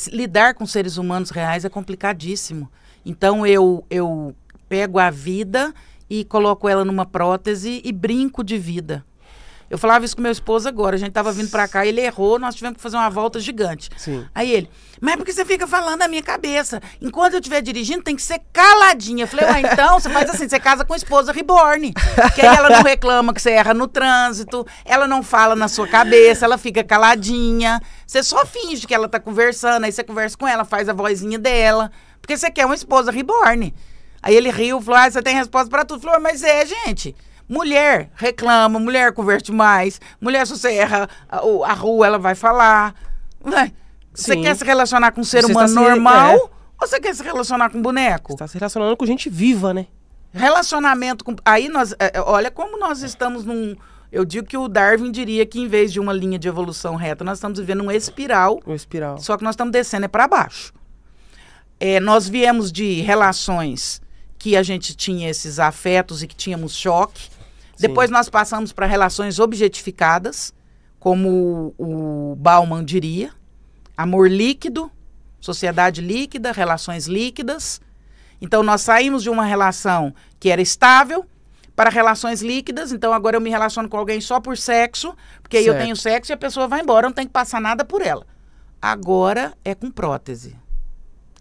Lidar com seres humanos reais é complicadíssimo. Então eu pego a vida e coloco ela numa prótese e brinco de vida. Eu falava isso com meu esposo agora, a gente tava vindo pra cá, ele errou, nós tivemos que fazer uma volta gigante. Sim. Aí ele, mas por que você fica falando na minha cabeça? Enquanto eu estiver dirigindo, tem que ser caladinha. Eu falei, então, você faz assim, você casa com esposa reborn. Que aí ela não reclama que você erra no trânsito, ela não fala na sua cabeça, ela fica caladinha. Você só finge que ela tá conversando, aí você conversa com ela, faz a vozinha dela, porque você quer uma esposa reborn. Aí ele riu, falou, você tem resposta pra tudo. Falou, mas gente... Mulher reclama, mulher converte mais, mulher, se você erra a rua, ela vai falar. Você quer se relacionar com um ser humano normal ou você quer se relacionar com um boneco? Você está se relacionando com gente viva, né? Relacionamento com... Aí olha como nós estamos num... Eu digo que o Darwin diria que em vez de uma linha de evolução reta, nós estamos vivendo uma espiral. Uma espiral. Só que nós estamos descendo para baixo. Nós viemos de relações que a gente tinha esses afetos e que tínhamos choque. Sim. Depois nós passamos para relações objetificadas, como o Bauman diria, amor líquido, sociedade líquida, relações líquidas. Então nós saímos de uma relação que era estável para relações líquidas, então agora eu me relaciono com alguém só por sexo, porque aí eu tenho sexo e a pessoa vai embora, eu não tenho que passar nada por ela. Agora é com prótese.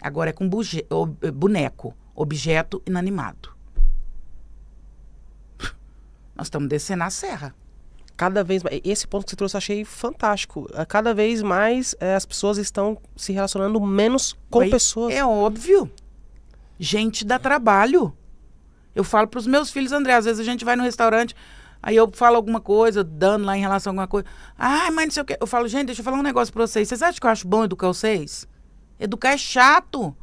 Agora é com boneco, objeto inanimado. Nós estamos descendo a serra. Cada vez mais. Esse ponto que você trouxe eu achei fantástico. Cada vez mais as pessoas estão se relacionando menos com pessoas. É óbvio. Gente dá trabalho. Eu falo para os meus filhos, André, às vezes a gente vai no restaurante, aí eu falo alguma coisa, dando lá em relação a alguma coisa. Ai, mas não sei o quê. Eu falo, gente, deixa eu falar um negócio para vocês. Vocês acham que eu acho bom educar vocês? Educar é chato.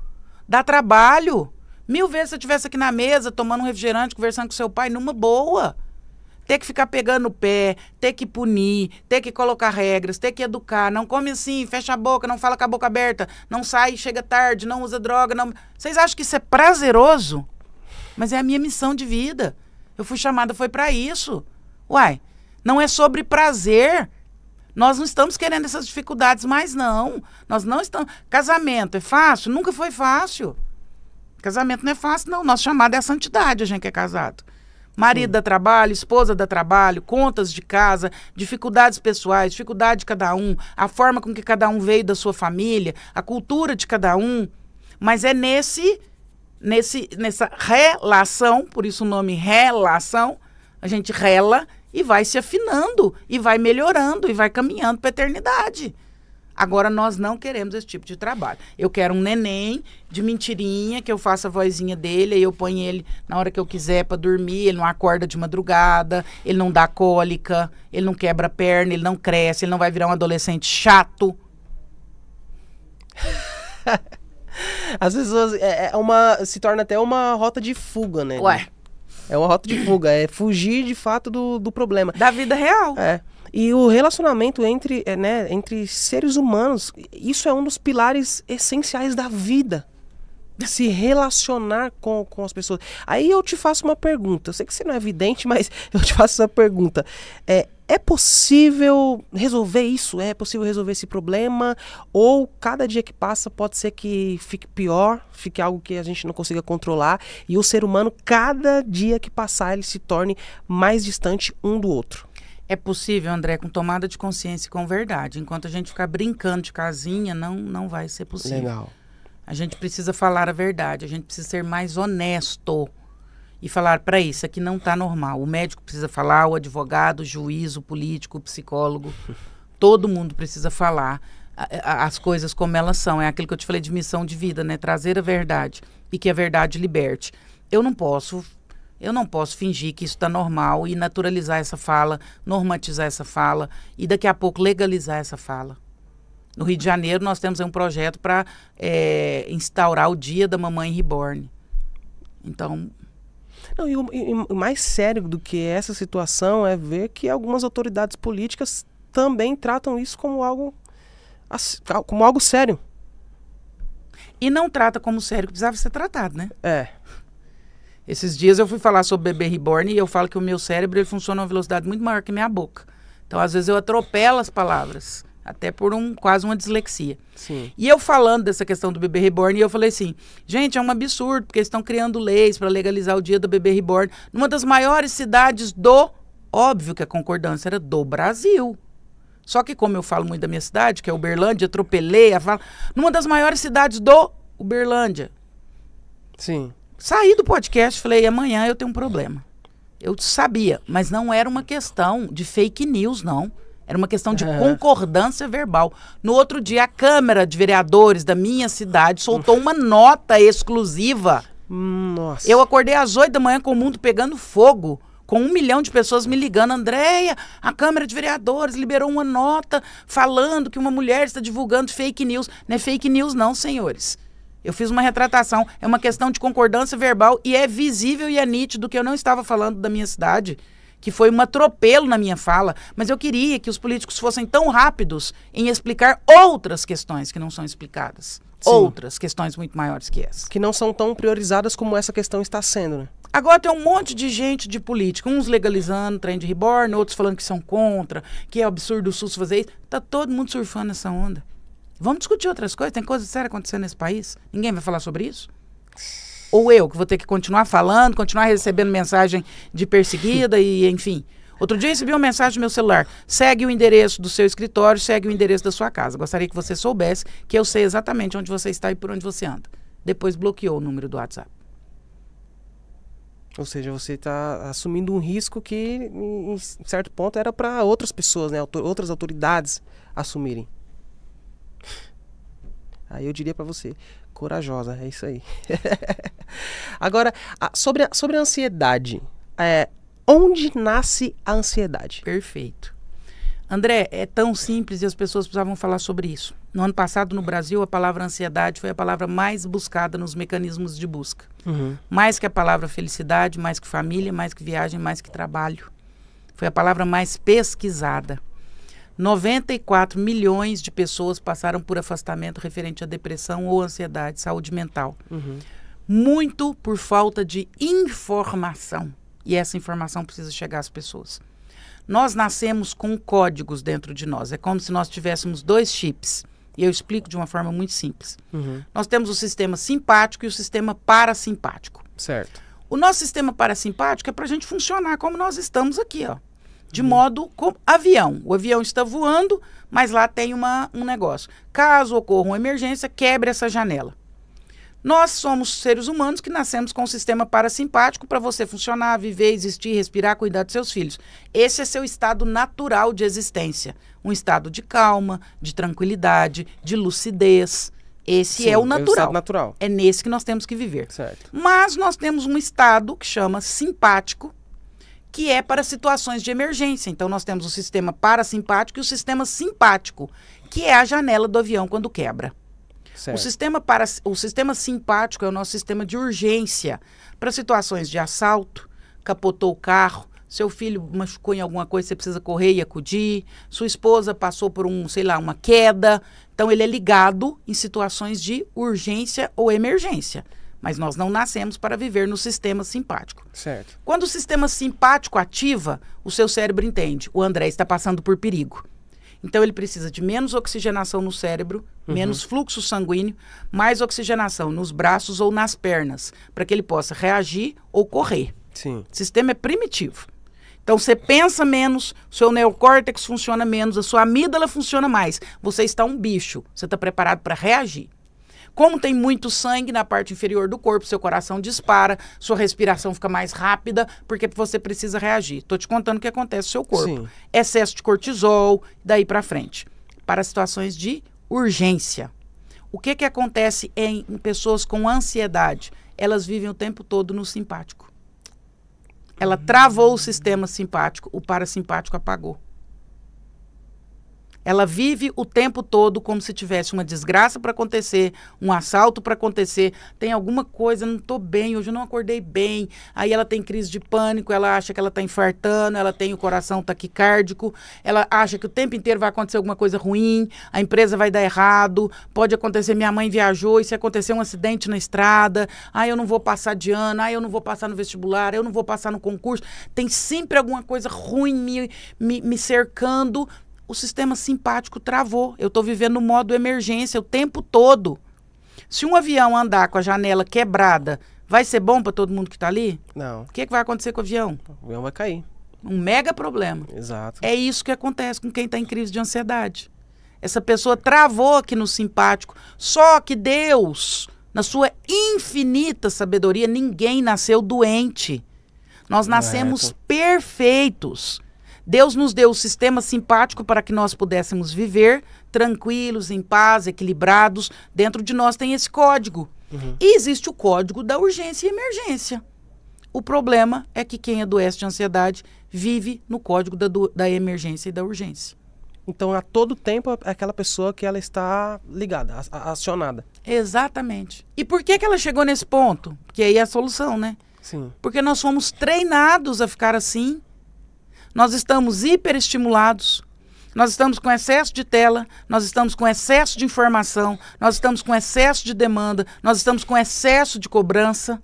Dá trabalho. 1000 vezes se eu estivesse aqui na mesa, tomando um refrigerante, conversando com seu pai, numa boa. Ter que ficar pegando o pé, ter que punir, ter que colocar regras, ter que educar. Não come assim, fecha a boca, não fala com a boca aberta, não sai, chega tarde, não usa droga. Não... Vocês acham que isso é prazeroso? Mas é a minha missão de vida. Eu fui chamada, foi para isso. Uai, não é sobre prazer. Nós não estamos querendo essas dificuldades mais, não. Nós não estamos... Casamento é fácil? Nunca foi fácil. Casamento não é fácil, não. Nossa chamada é a santidade, a gente que é casado. Marido dá trabalho, esposa dá trabalho, contas de casa, dificuldades pessoais, dificuldade de cada um, a forma com que cada um veio da sua família, a cultura de cada um. Mas é nessa relação, por isso o nome relação, a gente rela e vai se afinando, e vai melhorando, e vai caminhando para a eternidade. Agora, nós não queremos esse tipo de trabalho. Eu quero um neném de mentirinha, que eu faça a vozinha dele, aí eu ponho ele na hora que eu quiser para dormir, ele não acorda de madrugada, ele não dá cólica, ele não quebra a perna, ele não cresce, ele não vai virar um adolescente chato. Às vezes se torna até uma rota de fuga, né? Ué. É uma rota de fuga, é fugir de fato do problema. Da vida real. E o relacionamento entre seres humanos, isso é um dos pilares essenciais da vida. Se relacionar com as pessoas. Aí eu te faço uma pergunta. Eu sei que você não é vidente, mas eu te faço essa pergunta. É possível resolver isso? É possível resolver esse problema? Ou cada dia que passa pode ser que fique pior, fique algo que a gente não consiga controlar, e o ser humano, cada dia que passar, ele se torne mais distante um do outro? É possível, André, com tomada de consciência e com verdade. Enquanto a gente ficar brincando de casinha, não vai ser possível. Legal. A gente precisa falar a verdade, a gente precisa ser mais honesto e falar, para isso aqui não está normal. O médico precisa falar, o advogado, o juiz, o político, o psicólogo, todo mundo precisa falar. as coisas como elas são. É aquilo que eu te falei de missão de vida, né? Trazer a verdade e que a verdade liberte. Eu não posso fingir que isso está normal e naturalizar essa fala, normatizar essa fala e daqui a pouco legalizar essa fala. No Rio de Janeiro nós temos aí um projeto para instaurar o Dia da Mamãe Reborn. Então... Não, e o mais sério do que essa situação é ver que algumas autoridades políticas também tratam isso como algo sério. E não trata como sério que precisava ser tratado, né? É. Esses dias eu fui falar sobre bebê reborn e eu falo que o meu cérebro ele funciona a uma velocidade muito maior que minha boca. Então, às vezes, eu atropelo as palavras, até por quase uma dislexia. Sim. E eu falando dessa questão do bebê reborn, eu falei assim, gente, é um absurdo, porque eles estão criando leis para legalizar o dia do bebê reborn numa das maiores cidades óbvio que a concordância era do Brasil. Só que como eu falo muito da minha cidade, que é Uberlândia, atropelei a fala, numa das maiores cidades do Uberlândia. Sim. Saí do podcast, falei, amanhã eu tenho um problema. Eu sabia, mas não era uma questão de fake news, não. Era uma questão de concordância verbal. No outro dia, a Câmara de Vereadores da minha cidade soltou uma nota exclusiva. Nossa. Eu acordei às 8 da manhã com o mundo pegando fogo, com 1 milhão de pessoas me ligando. Andréia, a Câmara de Vereadores liberou uma nota falando que uma mulher está divulgando fake news. Não é fake news não, senhores. Eu fiz uma retratação, é uma questão de concordância verbal e é visível e é nítido que eu não estava falando da minha cidade, que foi um atropelo na minha fala, mas eu queria que os políticos fossem tão rápidos em explicar outras questões que não são explicadas. Sim. Outras questões muito maiores que essa. Que não são tão priorizadas como essa questão está sendo, né? Agora tem um monte de gente de política, uns legalizando trem de reborn, outros falando que são contra, que é absurdo o SUS fazer isso. Tá todo mundo surfando nessa onda. Vamos discutir outras coisas, tem coisa séria acontecendo nesse país. Ninguém vai falar sobre isso? Ou eu, que vou ter que continuar falando, continuar recebendo mensagem de perseguida e, enfim. Outro dia eu recebi uma mensagem no meu celular. Segue o endereço do seu escritório, segue o endereço da sua casa. Gostaria que você soubesse que eu sei exatamente onde você está e por onde você anda. Depois bloqueou o número do WhatsApp. Ou seja, você está assumindo um risco que, em certo ponto, era para outras pessoas, né? Outras autoridades assumirem. Aí eu diria para você, corajosa, é isso aí. Agora, sobre a ansiedade, onde nasce a ansiedade? Perfeito. André, é tão simples e as pessoas precisavam falar sobre isso. No ano passado, no Brasil, a palavra ansiedade foi a palavra mais buscada nos mecanismos de busca. Uhum. Mais que a palavra felicidade, mais que família, mais que viagem, mais que trabalho. Foi a palavra mais pesquisada. 94 milhões de pessoas passaram por afastamento referente à depressão ou ansiedade, saúde mental. Uhum. Muito por falta de informação. E essa informação precisa chegar às pessoas. Nós nascemos com códigos dentro de nós. É como se nós tivéssemos 2 chips. E eu explico de uma forma muito simples. Uhum. Nós temos o sistema simpático e o sistema parasimpático. Certo. O nosso sistema parasimpático é para a gente funcionar como nós estamos aqui, ó. De modo como avião. O avião está voando, mas lá tem um negócio. Caso ocorra uma emergência, quebre essa janela. Nós somos seres humanos que nascemos com o sistema parasimpático para você funcionar, viver, existir, respirar, cuidar dos seus filhos. Esse é seu estado natural de existência. Um estado de calma, de tranquilidade, de lucidez. Esse é o natural. É o estado natural. É nesse que nós temos que viver. Certo. Mas nós temos um estado que chama simpático, que é para situações de emergência. Então, nós temos o sistema parasimpático e o sistema simpático, que é a janela do avião quando quebra. Certo. O sistema simpático é o nosso sistema de urgência para situações de assalto, capotou o carro, seu filho machucou em alguma coisa, você precisa correr e acudir, sua esposa passou por uma queda. Então, ele é ligado em situações de urgência ou emergência. Mas nós não nascemos para viver no sistema simpático. Certo. Quando o sistema simpático ativa, o seu cérebro entende. O André está passando por perigo. Então, ele precisa de menos oxigenação no cérebro, menos fluxo sanguíneo, mais oxigenação nos braços ou nas pernas, para que ele possa reagir ou correr. Sim. O sistema é primitivo. Então, você pensa menos, o seu neocórtex funciona menos, a sua amígdala funciona mais. Você está um bicho, você está preparado para reagir. Como tem muito sangue na parte inferior do corpo, seu coração dispara, sua respiração fica mais rápida, porque você precisa reagir. Estou te contando o que acontece no seu corpo. Sim. Excesso de cortisol, daí para frente. Para situações de Urgência. O que que acontece em pessoas com ansiedade? Elas vivem o tempo todo no simpático. Ela travou o sistema simpático, o parasimpático apagou. Ela vive o tempo todo como se tivesse uma desgraça para acontecer, um assalto para acontecer, tem alguma coisa, não estou bem, hoje eu não acordei bem. Aí ela tem crise de pânico, ela acha que ela está infartando, ela tem o coração taquicárdico, ela acha que o tempo inteiro vai acontecer alguma coisa ruim, a empresa vai dar errado, pode acontecer, minha mãe viajou e se acontecer um acidente na estrada, eu não vou passar de ano, eu não vou passar no vestibular, eu não vou passar no concurso. Tem sempre alguma coisa ruim me cercando. O sistema simpático travou. Eu estou vivendo no modo emergência o tempo todo. Se um avião andar com a janela quebrada, vai ser bom para todo mundo que está ali? Não. O que vai acontecer com o avião? O avião vai cair. Um mega problema. Exato. É isso que acontece com quem está em crise de ansiedade. Essa pessoa travou aqui no simpático. Só que Deus, na sua infinita sabedoria, ninguém nasceu doente. Nós nascemos perfeitos. Deus nos deu o sistema simpático para que nós pudéssemos viver tranquilos, em paz, equilibrados. Dentro de nós tem esse código. E existe o código da urgência e emergência. O problema é que quem adoece de ansiedade vive no código da emergência e da urgência. Então, a todo tempo, é aquela pessoa que ela está ligada, acionada. Exatamente. E por que ela chegou nesse ponto? Porque aí é a solução, né? Sim. Porque nós fomos treinados a ficar assim. Nós estamos hiperestimulados, nós estamos com excesso de tela, nós estamos com excesso de informação, nós estamos com excesso de demanda, nós estamos com excesso de cobrança.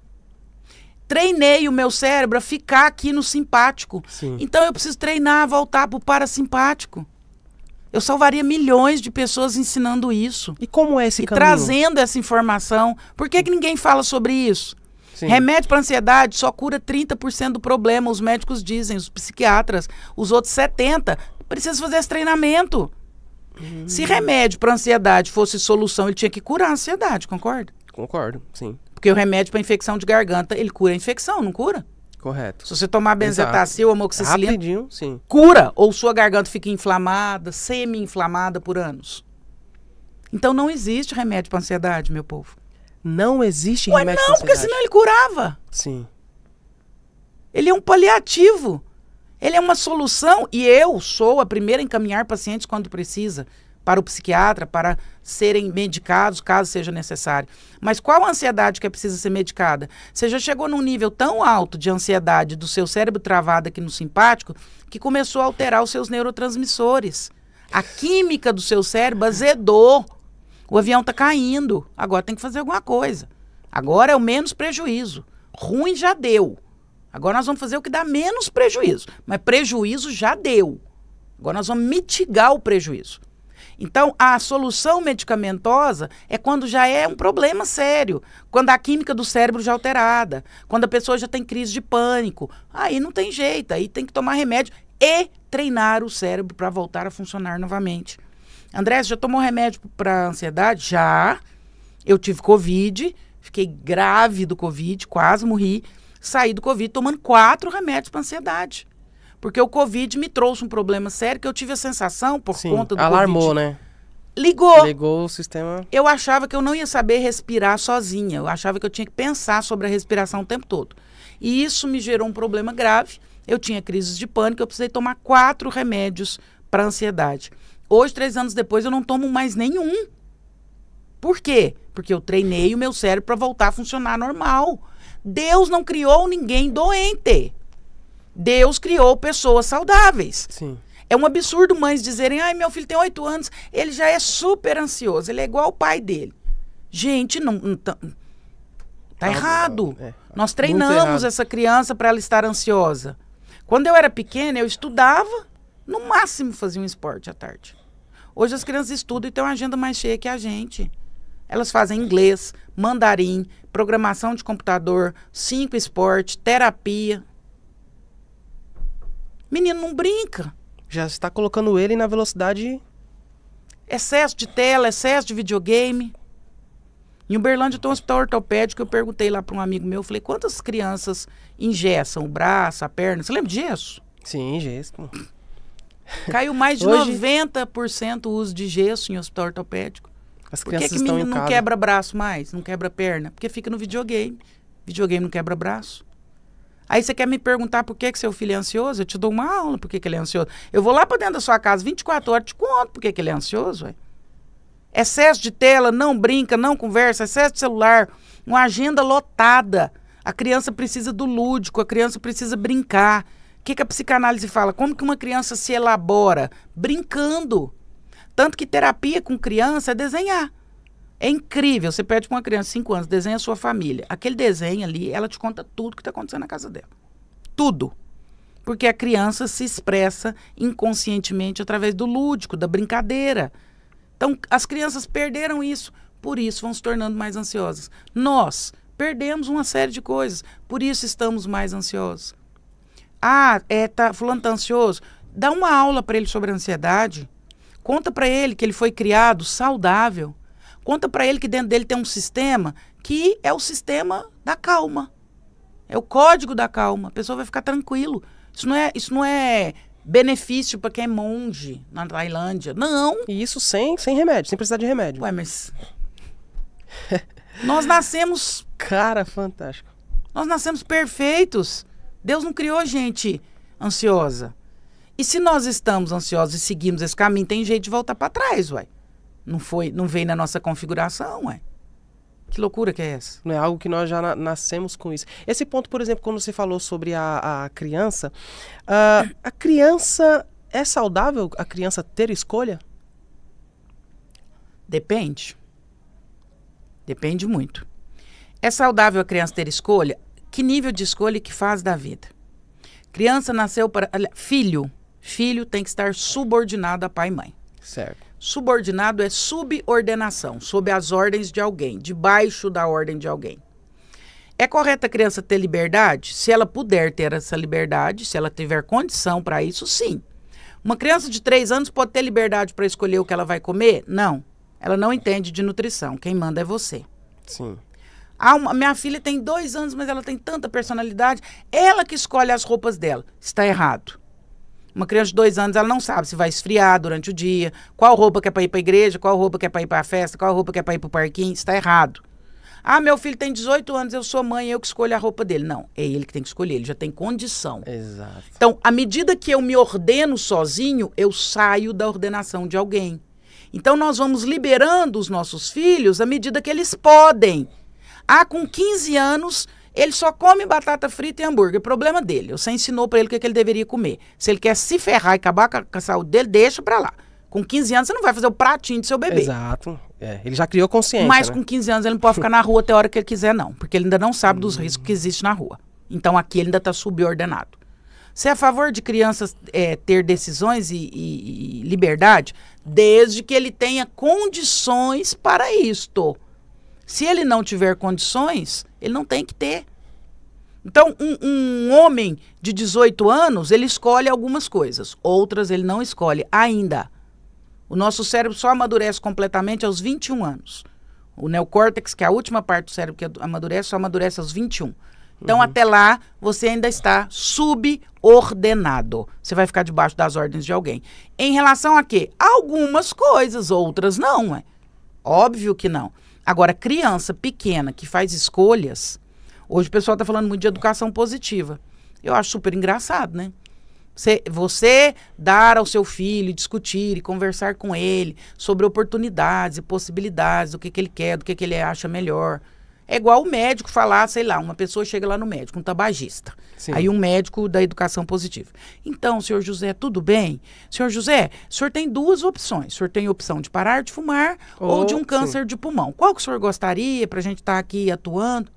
Treinei o meu cérebro a ficar aqui no simpático. Sim. Então eu preciso treinar, voltar para o parasimpático. Eu salvaria milhões de pessoas ensinando isso. E como é esse caminho? Trazendo essa informação. Por que ninguém fala sobre isso? Sim. Remédio para ansiedade só cura 30% do problema, os médicos dizem, os psiquiatras. Os outros 70% precisam fazer esse treinamento. Se remédio para ansiedade fosse solução, ele tinha que curar a ansiedade, concorda? Concordo, sim. Porque o remédio para infecção de garganta, ele cura a infecção, não cura? Correto. Se você tomar benzetacil, amoxicilina, rapidinho, sim. cura. Ou sua garganta fica inflamada, semi-inflamada por anos. Então não existe remédio para ansiedade, meu povo. Não existe Ué, remédio não, para porque ansiedade. senão ele curava. Sim. Ele é um paliativo. Ele é uma solução. E eu sou a primeira a encaminhar pacientes quando precisa para o psiquiatra, para serem medicados, caso seja necessário. Mas qual a ansiedade que precisa ser medicada? Você já chegou num nível tão alto de ansiedade do seu cérebro travado aqui no simpático que começou a alterar os seus neurotransmissores. A química do seu cérebro azedou. O avião está caindo. Agora tem que fazer alguma coisa. Agora é o menos prejuízo. Ruim já deu. Agora nós vamos fazer o que dá menos prejuízo. Mas prejuízo já deu. Agora nós vamos mitigar o prejuízo. Então, a solução medicamentosa é quando já é um problema sério. Quando a química do cérebro já é alterada. Quando a pessoa já tem crise de pânico. Aí não tem jeito. Aí tem que tomar remédio e treinar o cérebro para voltar a funcionar novamente. André, você já tomou remédio para ansiedade? Já. Eu tive Covid, fiquei grave do Covid, quase morri. Saí do Covid tomando 4 remédios para ansiedade. Porque o Covid me trouxe um problema sério que eu tive a sensação, por conta do alarmou, Covid. né? Ligou o sistema. Eu achava que eu não ia saber respirar sozinha. Eu achava que eu tinha que pensar sobre a respiração o tempo todo. E isso me gerou um problema grave. Eu tinha crises de pânico, eu precisei tomar 4 remédios para ansiedade. Hoje, 3 anos depois, eu não tomo mais nenhum. Por quê? Porque eu treinei o meu cérebro para voltar a funcionar normal. Deus não criou ninguém doente. Deus criou pessoas saudáveis. Sim. É um absurdo mães dizerem, ai, meu filho tem 8 anos, ele já é super ansioso, ele é igual ao pai dele. Gente, tá errado. Nós treinamos essa criança para ela estar ansiosa. Quando eu era pequena, eu estudava, no máximo fazia um esporte à tarde. Hoje as crianças estudam e têm uma agenda mais cheia que a gente. Elas fazem inglês, mandarim, programação de computador, 5 esporte, terapia. Menino, não brinca. Já está colocando ele na velocidade... Excesso de tela, excesso de videogame. Em Uberlândia tem um hospital ortopédico, eu perguntei lá para um amigo meu, falei, quantas crianças engessam o braço, a perna? Você lembra de gesso? Sim, gesso. Caiu mais de Hoje, 90% o uso de gesso em hospital ortopédico. as Por que crianças que estão menino em não casa. quebra braço mais, não quebra perna? Porque fica no videogame. Videogame não quebra braço. Aí você quer me perguntar por que seu filho é ansioso? Eu te dou uma aula por que ele é ansioso. Eu vou lá para dentro da sua casa 24 horas e te conto por que ele é ansioso. Ué. Excesso de tela, não brinca, não conversa, excesso de celular, uma agenda lotada. A criança precisa do lúdico, a criança precisa brincar. O que a psicanálise fala? Como que uma criança se elabora? Brincando. Tanto que terapia com criança é desenhar. É incrível. Você pede para uma criança de 5 anos, desenha a sua família. Aquele desenho ali, ela te conta tudo que está acontecendo na casa dela. Tudo. Porque a criança se expressa inconscientemente através do lúdico, da brincadeira. Então, as crianças perderam isso. Por isso, vão se tornando mais ansiosas. Nós perdemos uma série de coisas. Por isso, estamos mais ansiosos. Fulano está ansioso. Dá uma aula para ele sobre a ansiedade. Conta para ele que ele foi criado saudável. Conta para ele que dentro dele tem um sistema que é o sistema da calma. É o código da calma. A pessoa vai ficar tranquilo. Isso não é benefício para quem é monge na Tailândia. Não. E isso sem remédio, sem precisar de remédio. Ué, mas... Nós nascemos... Cara, fantástico. Nós nascemos perfeitos. Deus não criou gente ansiosa. E se nós estamos ansiosos e seguimos esse caminho, tem jeito de voltar para trás, ué. Não veio na nossa configuração, ué. Que loucura que é essa? Não é algo que nós já nascemos com isso. Esse ponto, por exemplo, quando você falou sobre a criança, a criança, é saudável a criança ter escolha? Depende. Depende muito. É saudável a criança ter escolha? Que nível de escolha e que fase da vida? Criança nasceu para... Filho tem que estar subordinado a pai e mãe. Certo. Subordinado é subordenação, sob as ordens de alguém, debaixo da ordem de alguém. É correto a criança ter liberdade? Se ela puder ter essa liberdade, se ela tiver condição para isso, sim. Uma criança de 3 anos pode ter liberdade para escolher o que ela vai comer? Não. Ela não entende de nutrição. Quem manda é você. Sim. Minha filha tem 2 anos, mas ela tem tanta personalidade. Ela que escolhe as roupas dela. Está errado. Uma criança de 2 anos, ela não sabe se vai esfriar durante o dia, qual roupa que é para ir para a igreja, qual roupa que é para ir para a festa, qual roupa que é para ir para o parquinho. Está errado. Meu filho tem 18 anos, eu sou mãe, eu que escolho a roupa dele. Não, é ele que tem que escolher, ele já tem condição. Exato. Então, à medida que eu me ordeno sozinho, eu saio da ordenação de alguém. Então, nós vamos liberando os nossos filhos à medida que eles podem. Com 15 anos, ele só come batata frita e hambúrguer. Problema dele. Você ensinou para ele o que ele deveria comer. Se ele quer se ferrar e acabar com a saúde dele, deixa para lá. Com 15 anos, você não vai fazer o pratinho do seu bebê. Exato. Ele já criou consciência, Mas né? com 15 anos, ele não pode ficar na rua até a hora que ele quiser, não. Porque ele ainda não sabe dos riscos que existem na rua. Então, aqui ele ainda está subordenado. Você é a favor de crianças ter decisões e liberdade? Desde que ele tenha condições para isto. Se ele não tiver condições, ele não tem que ter. Então, um homem de 18 anos, ele escolhe algumas coisas. Outras ele não escolhe ainda. O nosso cérebro só amadurece completamente aos 21 anos. O neocórtex, que é a última parte do cérebro que amadurece, só amadurece aos 21. Então, até lá, você ainda está subordenado. Você vai ficar debaixo das ordens de alguém. Em relação a quê? Algumas coisas, outras não. Óbvio que não. Agora, criança pequena que faz escolhas... Hoje o pessoal está falando muito de educação positiva. Eu acho super engraçado, né? Você dar ao seu filho, discutir e conversar com ele sobre oportunidades e possibilidades, do que ele quer, do que ele acha melhor. É igual o médico falar, sei lá, uma pessoa chega lá no médico, um tabagista. Sim. Aí um médico da educação positiva. Então, senhor José, tudo bem? Senhor José, o senhor tem 2 opções. O senhor tem a opção de parar de fumar ou de um câncer de pulmão. Qual que o senhor gostaria para a gente estar aqui atuando?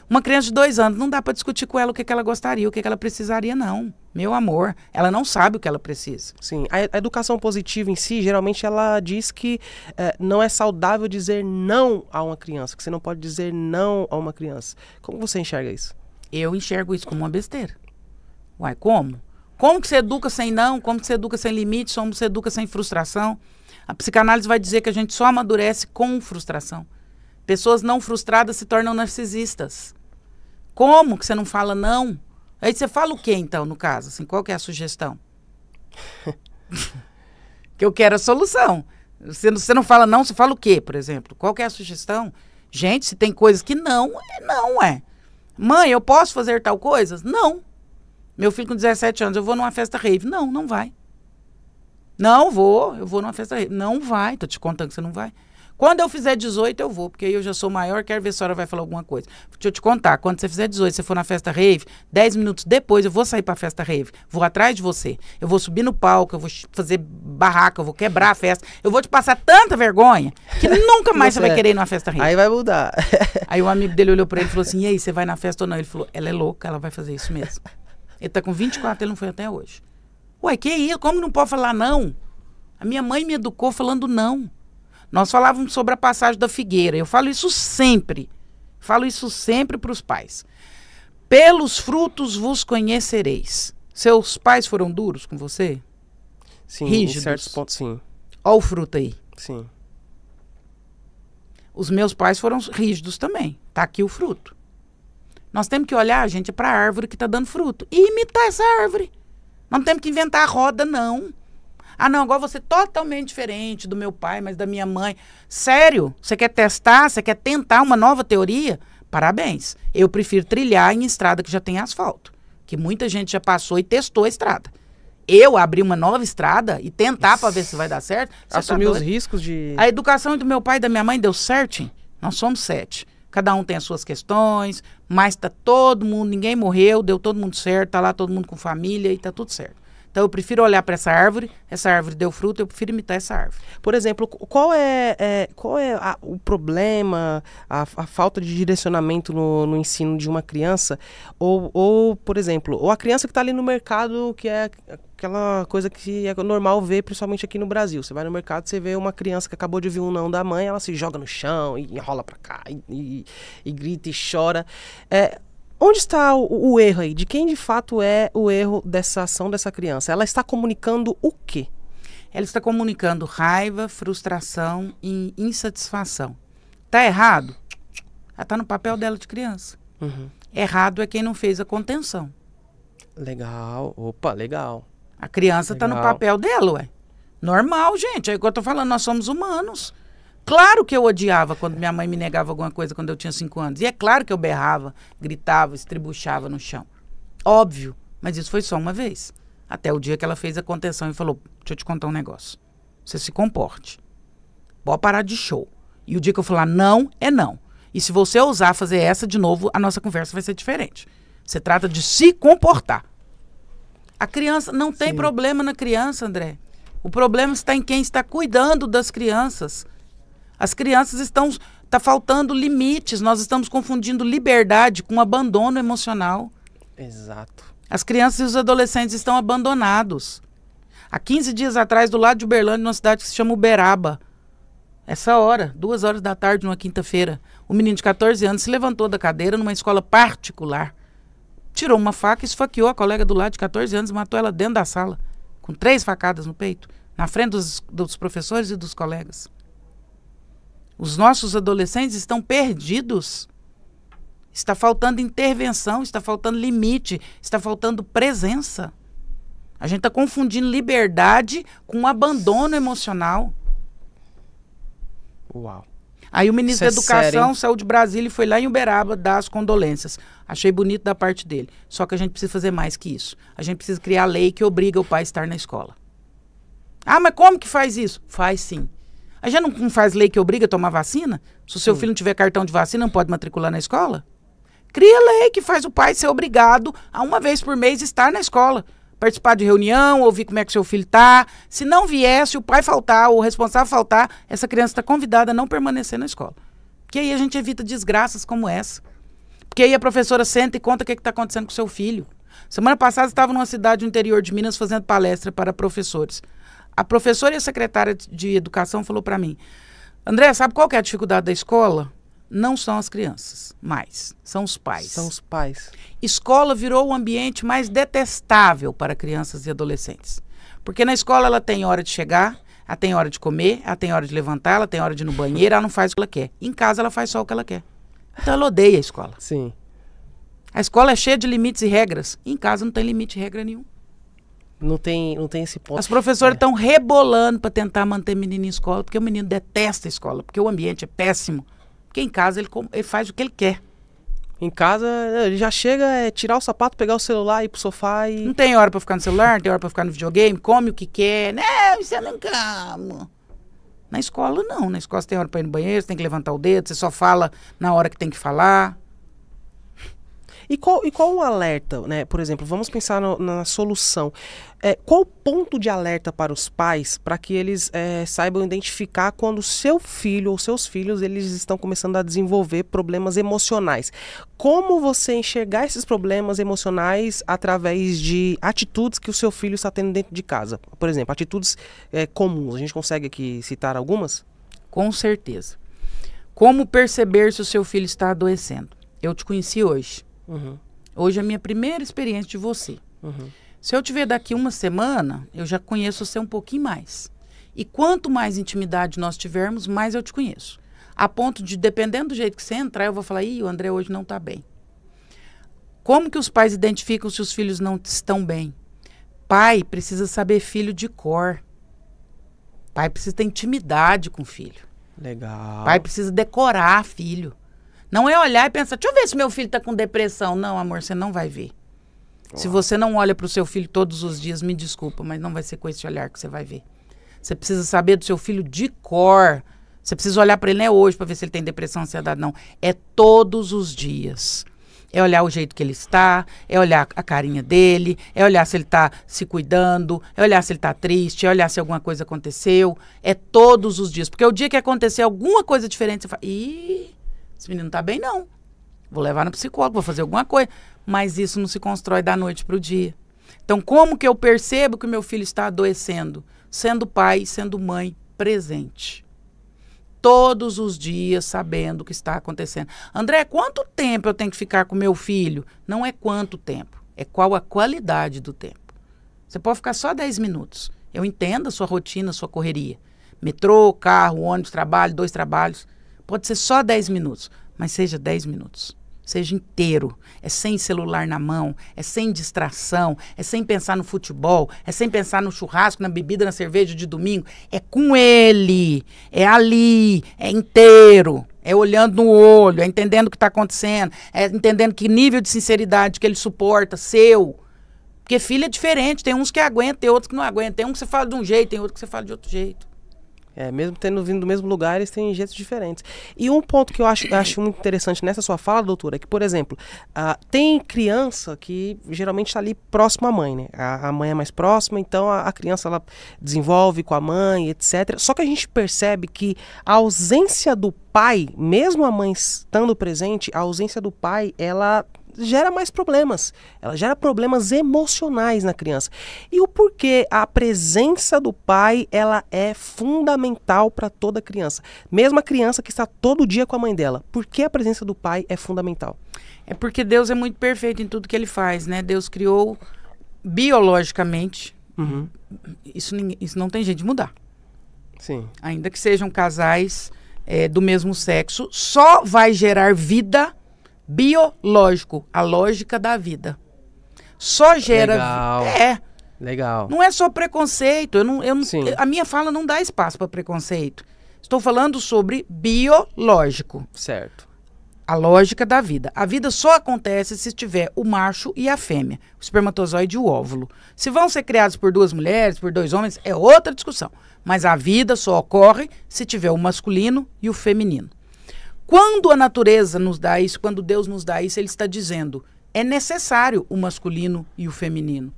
Uma criança de 2 anos, não dá para discutir com ela o que ela gostaria, o que ela precisaria, não. Meu amor, ela não sabe o que ela precisa. Sim, a educação positiva em si, geralmente ela diz que não é saudável dizer não a uma criança, que você não pode dizer não a uma criança. Como você enxerga isso? Eu enxergo isso como uma besteira. Uai, como? Como que você educa sem não? Como que você educa sem limite? Como você educa sem frustração? A psicanálise vai dizer que a gente só amadurece com frustração. Pessoas não frustradas se tornam narcisistas. Como que você não fala não? Aí você fala o quê, então, no caso? Assim, qual que é a sugestão? Que eu quero a solução. Você não fala não, você fala o quê, por exemplo? Qual que é a sugestão? Gente, se tem coisas que não é. Mãe, eu posso fazer tal coisa? Não. Meu filho com 17 anos, eu vou numa festa rave. Não vai. Não vou, eu vou numa festa rave. Não vai, tô te contando que você não vai. Quando eu fizer 18, eu vou, porque aí eu já sou maior, quero ver se a senhora vai falar alguma coisa. Deixa eu te contar, quando você fizer 18, você for na festa rave, 10 minutos depois eu vou sair pra festa rave, vou atrás de você, eu vou subir no palco, eu vou fazer barraca, eu vou quebrar a festa, eu vou te passar tanta vergonha que nunca mais você vai querer ir numa festa rave. Aí vai mudar. Aí um amigo dele olhou pra ele e falou assim, e aí, você vai na festa ou não? Ele falou, ela é louca, ela vai fazer isso mesmo. Ele tá com 24, ele não foi até hoje. Ué, que isso? Como não pode falar não? A minha mãe me educou falando não. Nós falávamos sobre a passagem da figueira. Eu falo isso sempre. Falo isso sempre para os pais. Pelos frutos vos conhecereis. Seus pais foram duros com você? Sim, rígidos? Em certos pontos, sim. Olha o fruto aí. Sim. Os meus pais foram rígidos também. Tá aqui o fruto. Nós temos que olhar, gente, para a árvore que está dando fruto e imitar essa árvore. Não temos que inventar a roda, não. Ah, não, agora você é totalmente diferente do meu pai, mas da minha mãe. Sério? Você quer testar? Você quer tentar uma nova teoria? Parabéns. Eu prefiro trilhar em estrada que já tem asfalto. Que muita gente já passou e testou a estrada. Eu abrir uma nova estrada e tentar para ver se vai dar certo. Assumir os riscos de... A educação do meu pai e da minha mãe deu certo. Nós somos 7. Cada um tem as suas questões, mas tá todo mundo, ninguém morreu, deu todo mundo certo, tá lá todo mundo com família e tá tudo certo. Então eu prefiro olhar para essa árvore deu fruto, eu prefiro imitar essa árvore. Por exemplo, qual é o problema, a falta de direcionamento no ensino de uma criança? Ou, por exemplo, ou a criança que está ali no mercado, que é aquela coisa que é normal ver, principalmente aqui no Brasil. Você vai no mercado, você vê uma criança que acabou de ouvir um não da mãe, ela se joga no chão e enrola para cá e grita e chora. Onde está o erro aí? De quem de fato é o erro dessa ação dessa criança? Ela está comunicando o quê? Ela está comunicando raiva, frustração e insatisfação. Tá errado? Ela está no papel dela de criança. Uhum. Errado é quem não fez a contenção. Legal. Opa, legal. A criança está no papel dela, ué. Normal, gente. É o que eu tô falando, nós somos humanos. Claro que eu odiava quando minha mãe me negava alguma coisa quando eu tinha 5 anos. E é claro que eu berrava, gritava, estribuchava no chão. Óbvio, mas isso foi só uma vez. Até o dia que ela fez a contenção e falou, deixa eu te contar um negócio. Você se comporte. Pode parar de show. E o dia que eu falar não, é não. E se você ousar fazer essa de novo, a nossa conversa vai ser diferente. Você trata de se comportar. A criança, não tem problema na criança, André. O problema está em quem está cuidando das crianças. As crianças tá faltando limites, nós estamos confundindo liberdade com abandono emocional. Exato. As crianças e os adolescentes estão abandonados. Há 15 dias atrás, do lado de Uberlândia, numa cidade que se chama Uberaba, essa hora, 2 horas da tarde, numa quinta-feira, um menino de 14 anos se levantou da cadeira numa escola particular, tirou uma faca e esfaqueou a colega do lado de 14 anos e matou ela dentro da sala, com 3 facadas no peito, na frente dos professores e dos colegas. Os nossos adolescentes estão perdidos. Está faltando intervenção, está faltando limite, está faltando presença. A gente está confundindo liberdade com abandono emocional. Uau. Aí o ministro da Educação saiu de Brasília e foi lá em Uberaba dar as condolências. Achei bonito da parte dele. Só que a gente precisa fazer mais que isso. A gente precisa criar lei que obriga o pai a estar na escola. Ah, mas como que faz isso? Faz sim. A gente não faz lei que obriga a tomar vacina? Se o seu filho não tiver cartão de vacina, não pode matricular na escola? Cria lei que faz o pai ser obrigado a 1 vez por mês estar na escola. Participar de reunião, ouvir como é que seu filho está. Se não vier, se o pai faltar ou o responsável faltar, essa criança está convidada a não permanecer na escola. Porque aí a gente evita desgraças como essa. Porque aí a professora senta e conta o que está acontecendo com o seu filho. Semana passada estava numa cidade do interior de Minas fazendo palestra para professores. A professora e a secretária de educação falou para mim, André, sabe qual que é a dificuldade da escola? Não são as crianças, mas são os pais. São os pais. Escola virou o ambiente mais detestável para crianças e adolescentes. Porque na escola ela tem hora de chegar, ela tem hora de comer, ela tem hora de levantar, ela tem hora de ir no banheiro, ela não faz o que ela quer. Em casa ela faz só o que ela quer. Então ela odeia a escola. Sim. A escola é cheia de limites e regras. E em casa não tem limite e regra nenhum. Não tem esse ponto. As professoras estão rebolando para tentar manter menino em escola, porque o menino detesta a escola, porque o ambiente é péssimo. Porque em casa ele faz o que ele quer. Em casa, ele já chega, tirar o sapato, pegar o celular, ir pro sofá e... Não tem hora para ficar no celular, não tem hora para ficar no videogame, come o que quer. Não, isso é não calma. Na escola, não. Na escola você tem hora para ir no banheiro, você tem que levantar o dedo, você só fala na hora que tem que falar. E qual o alerta, né? Por exemplo, vamos pensar na solução. Qual o ponto de alerta para os pais para que eles saibam identificar quando o seu filho ou seus filhos eles estão começando a desenvolver problemas emocionais? Como você enxergar esses problemas emocionais através de atitudes que o seu filho está tendo dentro de casa? Por exemplo, atitudes comuns. A gente consegue aqui citar algumas? Com certeza. Como perceber se o seu filho está adoecendo? Eu te conheci hoje. Uhum. Hoje é a minha primeira experiência de você. Uhum. Se eu te ver daqui uma semana, eu já conheço você um pouquinho mais. E quanto mais intimidade nós tivermos, mais eu te conheço. A ponto de, dependendo do jeito que você entrar, eu vou falar, o André hoje não está bem. Como que os pais identificam se os filhos não estão bem? Pai precisa saber filho de cor. Pai precisa ter intimidade com o filho. Legal. Pai precisa decorar filho. Não é olhar e pensar, deixa eu ver se meu filho está com depressão. Não, amor, você não vai ver. Se você não olha para o seu filho todos os dias, me desculpa, mas não vai ser com esse olhar que você vai ver. Você precisa saber do seu filho de cor. Você precisa olhar para ele, não é hoje para ver se ele tem depressão, ansiedade, não. É todos os dias. É olhar o jeito que ele está, é olhar a carinha dele, é olhar se ele está se cuidando, é olhar se ele está triste, é olhar se alguma coisa aconteceu. É todos os dias. Porque o dia que acontecer alguma coisa diferente, você fala, esse menino não tá bem, não. Vou levar no psicólogo, vou fazer alguma coisa. Mas isso não se constrói da noite para o dia. Então, como que eu percebo que o meu filho está adoecendo? Sendo pai, sendo mãe, presente. Todos os dias sabendo o que está acontecendo. André, quanto tempo eu tenho que ficar com meu filho? Não é quanto tempo, é qual a qualidade do tempo. Você pode ficar só 10 minutos. Eu entendo a sua rotina, a sua correria. Metrô, carro, ônibus, trabalho, 2 trabalhos. Pode ser só 10 minutos, mas seja 10 minutos. Seja inteiro. É sem celular na mão, é sem distração, é sem pensar no futebol, é sem pensar no churrasco, na bebida, na cerveja de domingo. É com ele, é ali, é inteiro. É olhando no olho, é entendendo o que está acontecendo, é entendendo que nível de sinceridade que ele suporta, seu. Porque filho é diferente, tem uns que aguentam, tem outros que não aguentam. Tem um que você fala de um jeito, tem outro que você fala de outro jeito. Mesmo tendo vindo do mesmo lugar, eles têm jeitos diferentes. E um ponto que eu acho muito interessante nessa sua fala, doutora, é que, por exemplo, tem criança que geralmente está ali próximo à mãe, né? A mãe é mais próxima, então a criança ela desenvolve com a mãe, etc. Só que a gente percebe que a ausência do pai, mesmo a mãe estando presente, a ausência do pai, ela gera mais problemas. Ela gera problemas emocionais na criança. E o porquê a presença do pai, ela é fundamental para toda criança. Mesmo a criança que está todo dia com a mãe dela. Por que a presença do pai é fundamental? É porque Deus é muito perfeito em tudo que ele faz, né? Deus criou biologicamente. Uhum. Isso não tem jeito de mudar. Sim. Ainda que sejam casais do mesmo sexo, só vai gerar vida biológico, a lógica da vida. Só gera... Legal. Legal. Não é só preconceito. A minha fala não dá espaço para preconceito. Estou falando sobre biológico. Certo. A lógica da vida. A vida só acontece se tiver o macho e a fêmea, o espermatozoide e o óvulo. Se vão ser criados por 2 mulheres, por 2 homens, é outra discussão. Mas a vida só ocorre se tiver o masculino e o feminino. Quando a natureza nos dá isso, quando Deus nos dá isso, ele está dizendo, é necessário o masculino e o feminino.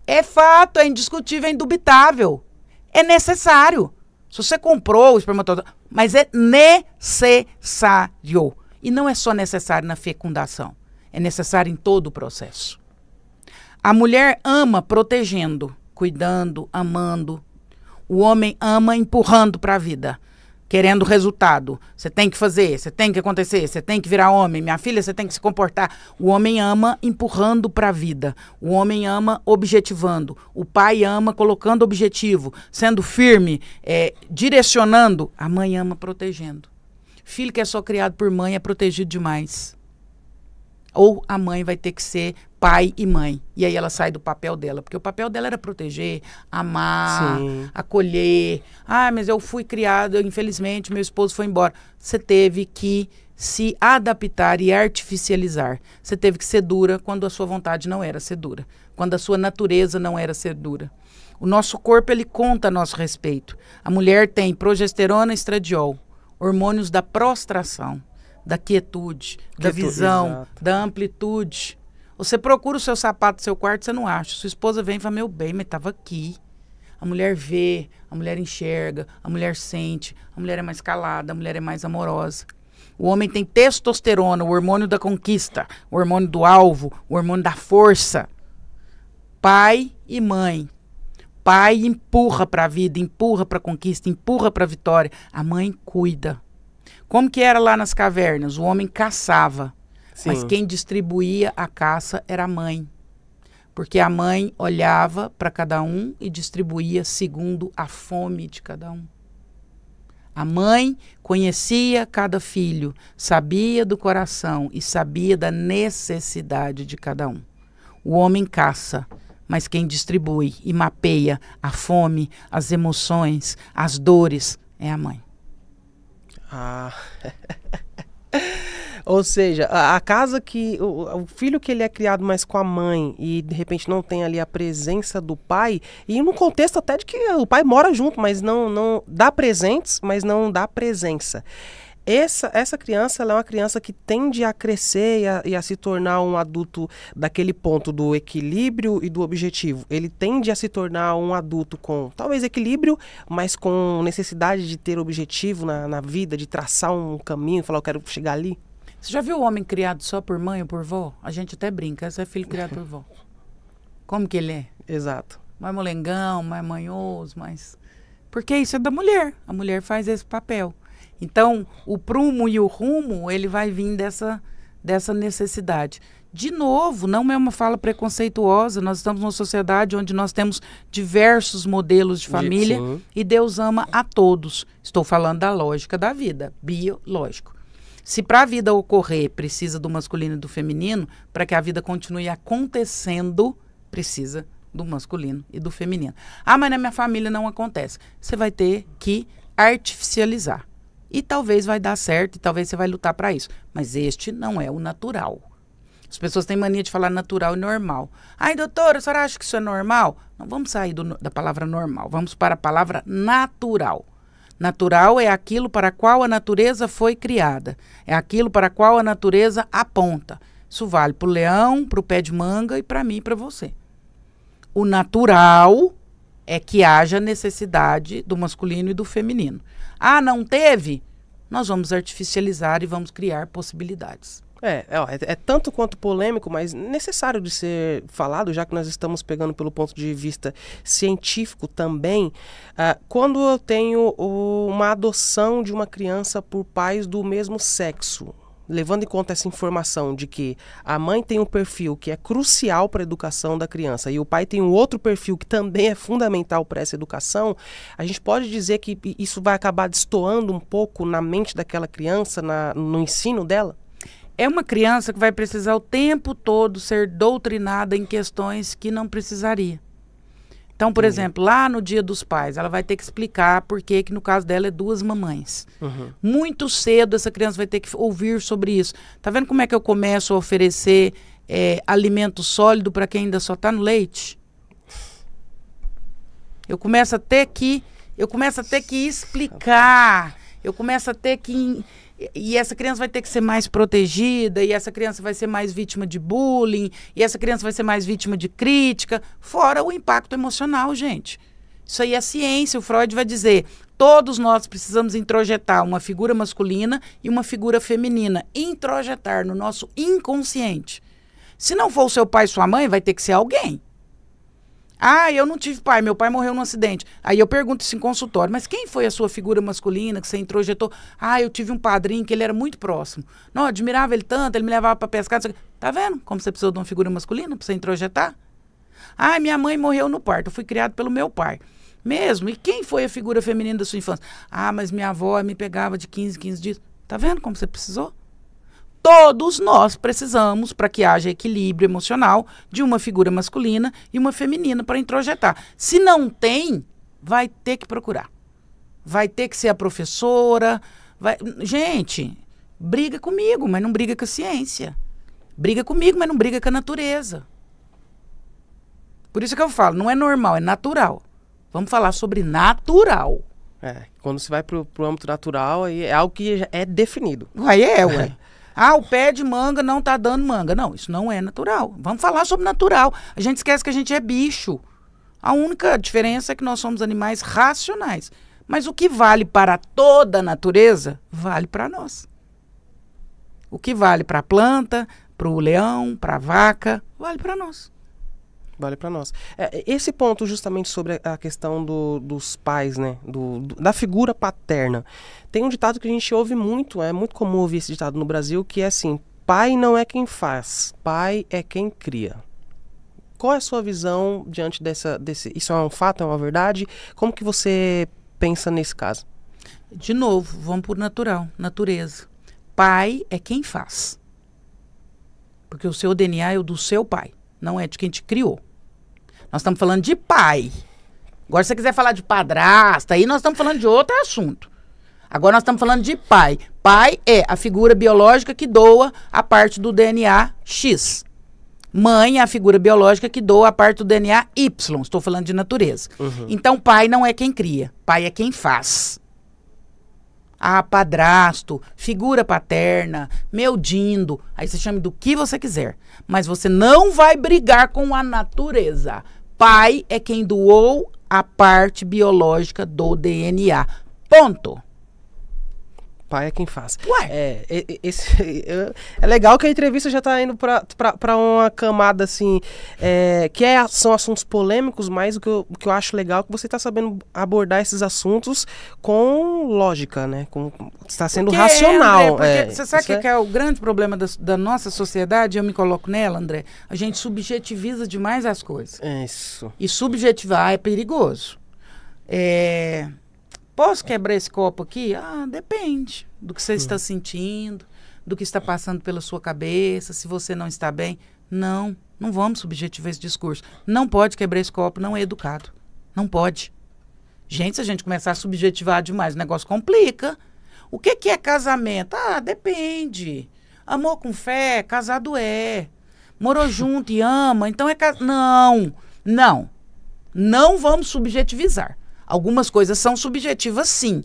É fato, é indiscutível, é indubitável. É necessário. Se você comprou o espermatozoide, mas é necessário. E não é só necessário na fecundação, é necessário em todo o processo. A mulher ama protegendo, cuidando, amando. O homem ama empurrando para a vida. Querendo resultado. Você tem que fazer, você tem que acontecer, você tem que virar homem. Minha filha, você tem que se comportar. O homem ama empurrando para a vida. O homem ama objetivando. O pai ama colocando objetivo, sendo firme, direcionando. A mãe ama protegendo. Filho que é só criado por mãe é protegido demais. ou a mãe vai ter que ser pai e mãe. E aí ela sai do papel dela, porque o papel dela era proteger, amar, Sim. acolher. Ah, mas eu fui criada, infelizmente, meu esposo foi embora. Você teve que se adaptar e artificializar. Você teve que ser dura quando a sua vontade não era ser dura, quando a sua natureza não era ser dura. O nosso corpo, ele conta a nosso respeito. A mulher tem progesterona e estradiol, hormônios da prostração, da quietude, da visão, Exato. da amplitude. Você procura o seu sapato no seu quarto, você não acha. Sua esposa vem e fala, meu bem, mas estava aqui. A mulher vê, a mulher enxerga, a mulher sente, a mulher é mais calada, a mulher é mais amorosa. O homem tem testosterona, o hormônio da conquista, o hormônio do alvo, o hormônio da força. Pai e mãe. Pai empurra para a vida, empurra para a conquista, empurra para a vitória. A mãe cuida. Como que era lá nas cavernas? O homem caçava, Sim. mas quem distribuía a caça era a mãe. Porque a mãe olhava para cada um e distribuía segundo a fome de cada um. A mãe conhecia cada filho, sabia do coração e sabia da necessidade de cada um. O homem caça, mas quem distribui e mapeia a fome, as emoções, as dores é a mãe. Ah. Ou seja, a casa que o filho que ele é criado mais com a mãe e de repente não tem ali a presença do pai, e num contexto até de que o pai mora junto, mas não dá presentes, mas não dá presença. Essa criança, ela é uma criança que tende a crescer e a se tornar um adulto daquele ponto do equilíbrio e do objetivo. Ele tende a se tornar um adulto com talvez equilíbrio, mas com necessidade de ter objetivo na vida, de traçar um caminho, falar, eu quero chegar ali. Você já viu o homem criado só por mãe ou por vó? A gente até brinca, esse é filho criado por vó. Como que ele é? Exato. Mais molengão, mais manhoso, mais... Porque isso é da mulher. A mulher faz esse papel. Então, o prumo e o rumo, ele vai vir dessa necessidade. De novo, não é uma fala preconceituosa. Nós estamos numa sociedade onde nós temos diversos modelos de família e Deus ama a todos. Estou falando da lógica da vida, biológico. Se para a vida ocorrer precisa do masculino e do feminino, para que a vida continue acontecendo, precisa do masculino e do feminino. Ah, mas na minha família não acontece. Você vai ter que artificializar. E talvez vai dar certo, e talvez você vai lutar para isso. Mas este não é o natural. As pessoas têm mania de falar natural e normal. Ai, doutora, a senhora acha que isso é normal? Não, vamos sair da palavra normal. Vamos para a palavra natural. Natural é aquilo para qual a natureza foi criada. É aquilo para qual a natureza aponta. Isso vale para o leão, para o pé de manga e para mim e para você. O natural é que haja necessidade do masculino e do feminino. Ah, não teve? Nós vamos artificializar e vamos criar possibilidades. É tanto quanto polêmico, mas necessário de ser falado, já que nós estamos pegando pelo ponto de vista científico também. Quando eu tenho uma adoção de uma criança por pais do mesmo sexo, levando em conta essa informação de que a mãe tem um perfil que é crucial para a educação da criança e o pai tem um outro perfil que também é fundamental para essa educação, a gente pode dizer que isso vai acabar destoando um pouco na mente daquela criança, no ensino dela? É uma criança que vai precisar o tempo todo ser doutrinada em questões que não precisaria. Então, por exemplo, lá no Dia dos Pais, ela vai ter que explicar por que no caso dela é 2 mamães. Muito cedo essa criança vai ter que ouvir sobre isso. Tá vendo como é que eu começo a oferecer alimento sólido para quem ainda só está no leite? Eu começo a ter que explicar. Eu começo a ter que... E essa criança vai ter que ser mais protegida, e essa criança vai ser mais vítima de bullying, e essa criança vai ser mais vítima de crítica, fora o impacto emocional, gente. Isso aí é ciência, o Freud vai dizer, todos nós precisamos introjetar uma figura masculina e uma figura feminina, introjetar no nosso inconsciente. Se não for o seu pai e sua mãe, vai ter que ser alguém. Ah, eu não tive pai, meu pai morreu num acidente. Aí eu pergunto isso em consultório, mas quem foi a sua figura masculina que você introjetou? Ah, eu tive um padrinho que ele era muito próximo. Não, eu admirava ele tanto, ele me levava para pescar. Tá vendo como você precisou de uma figura masculina para você introjetar? Ah, minha mãe morreu no parto, eu fui criado pelo meu pai. Mesmo? E quem foi a figura feminina da sua infância? Ah, mas minha avó me pegava de 15 dias. Tá vendo como você precisou? todos nós precisamos, para que haja equilíbrio emocional, de uma figura masculina e uma feminina para introjetar. Se não tem, vai ter que procurar. Vai ter que ser a professora. Gente, briga comigo, mas não briga com a ciência. Briga comigo, mas não briga com a natureza. Por isso que eu falo, não é normal, é natural. Vamos falar sobre natural. Quando você vai pro âmbito natural, aí é algo que já é definido. Ué. O pé de manga não tá dando manga. Não, isso não é natural. Vamos falar sobre natural. A gente esquece que a gente é bicho. A única diferença é que nós somos animais racionais. Mas o que vale para toda a natureza, vale para nós. O que vale para a planta, para o leão, para a vaca, vale para nós. Vale para nós. Esse ponto justamente sobre a questão dos pais, né? Da figura paterna. Tem um ditado que a gente ouve muito, é muito comum ouvir esse ditado no Brasil, que é assim, pai não é quem faz, pai é quem cria. Qual é a sua visão diante desse... Isso é um fato, é uma verdade? Como que você pensa nesse caso? De novo, vamos por natural, natureza. Pai é quem faz. Porque o seu DNA é o do seu pai, não é de quem te criou. Nós estamos falando de pai. Agora, se você quiser falar de padrasto, aí nós estamos falando de outro assunto. Agora nós estamos falando de pai. Pai é a figura biológica que doa a parte do DNA X. Mãe é a figura biológica que doa a parte do DNA Y. Estou falando de natureza. Então, pai não é quem cria. Pai é quem faz. Padrasto, figura paterna, meu dindo. Aí você chame do que você quiser. Mas você não vai brigar com a natureza. Pai é quem doou a parte biológica do DNA. Ponto. Pai é quem faz. Ué. É legal que a entrevista já está indo para uma camada assim, são assuntos polêmicos, mas o que eu acho legal é que você está sabendo abordar esses assuntos com lógica, né? Está sendo racional. André, porque você sabe o que é o grande problema da nossa sociedade? Eu me coloco nela, André. A gente subjetiviza demais as coisas. Isso. E subjetivar é perigoso. Posso quebrar esse copo aqui? Depende do que você está sentindo, do que está passando pela sua cabeça, se você não está bem. Não vamos subjetivar esse discurso. Não pode quebrar esse copo, não é educado. Não pode. Gente, se a gente começar a subjetivar demais, o negócio complica. O que é casamento? Depende. Amor com fé, casado é. Morou junto e ama, então é casado. Não vamos subjetivizar. Algumas coisas são subjetivas, sim.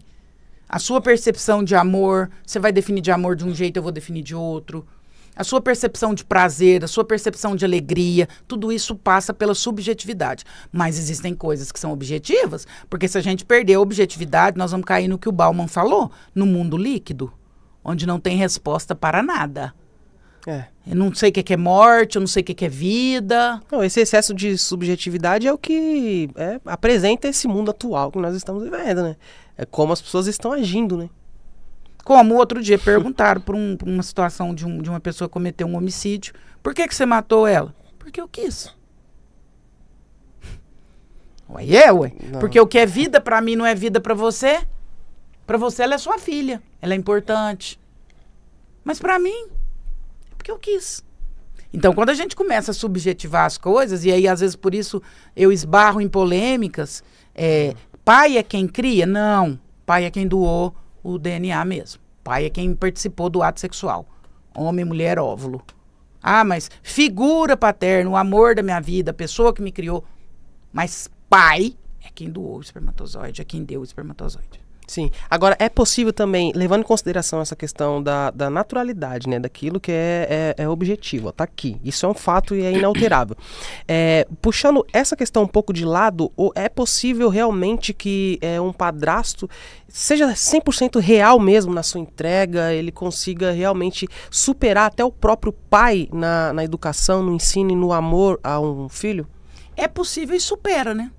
A sua percepção de amor, você vai definir de amor de um jeito, eu vou definir de outro. A sua percepção de prazer, a sua percepção de alegria, tudo isso passa pela subjetividade. Mas existem coisas que são objetivas, porque se a gente perder a objetividade, nós vamos cair no que o Bauman falou, no mundo líquido, onde não tem resposta para nada. Eu não sei o que é morte, eu não sei o que é vida. Não, esse excesso de subjetividade é o que apresenta esse mundo atual que nós estamos vivendo, né? É como as pessoas estão agindo, né? Como outro dia perguntaram por uma situação de uma pessoa que cometeu um homicídio. Por que você matou ela? Porque eu quis. Ué. Não. Porque o que é vida pra mim não é vida pra você. Pra você ela é sua filha. Ela é importante. Mas pra mim... porque eu quis. Então, quando a gente começa a subjetivar as coisas, e aí, às vezes, por isso, eu esbarro em polêmicas, pai é quem cria? Não. Pai é quem doou o DNA mesmo. Pai é quem participou do ato sexual. Homem, mulher, óvulo. Mas figura paterna, o amor da minha vida, a pessoa que me criou. Mas pai é quem doou o espermatozoide, é quem deu o espermatozoide. Sim. Agora, é possível também, levando em consideração essa questão da naturalidade, né? Daquilo que é objetivo, ó, tá aqui. Isso é um fato e é inalterável. Puxando essa questão um pouco de lado, é possível realmente que um padrasto seja 100% real mesmo na sua entrega, ele consiga realmente superar até o próprio pai na educação, no ensino e no amor a um filho? É possível e supera, né?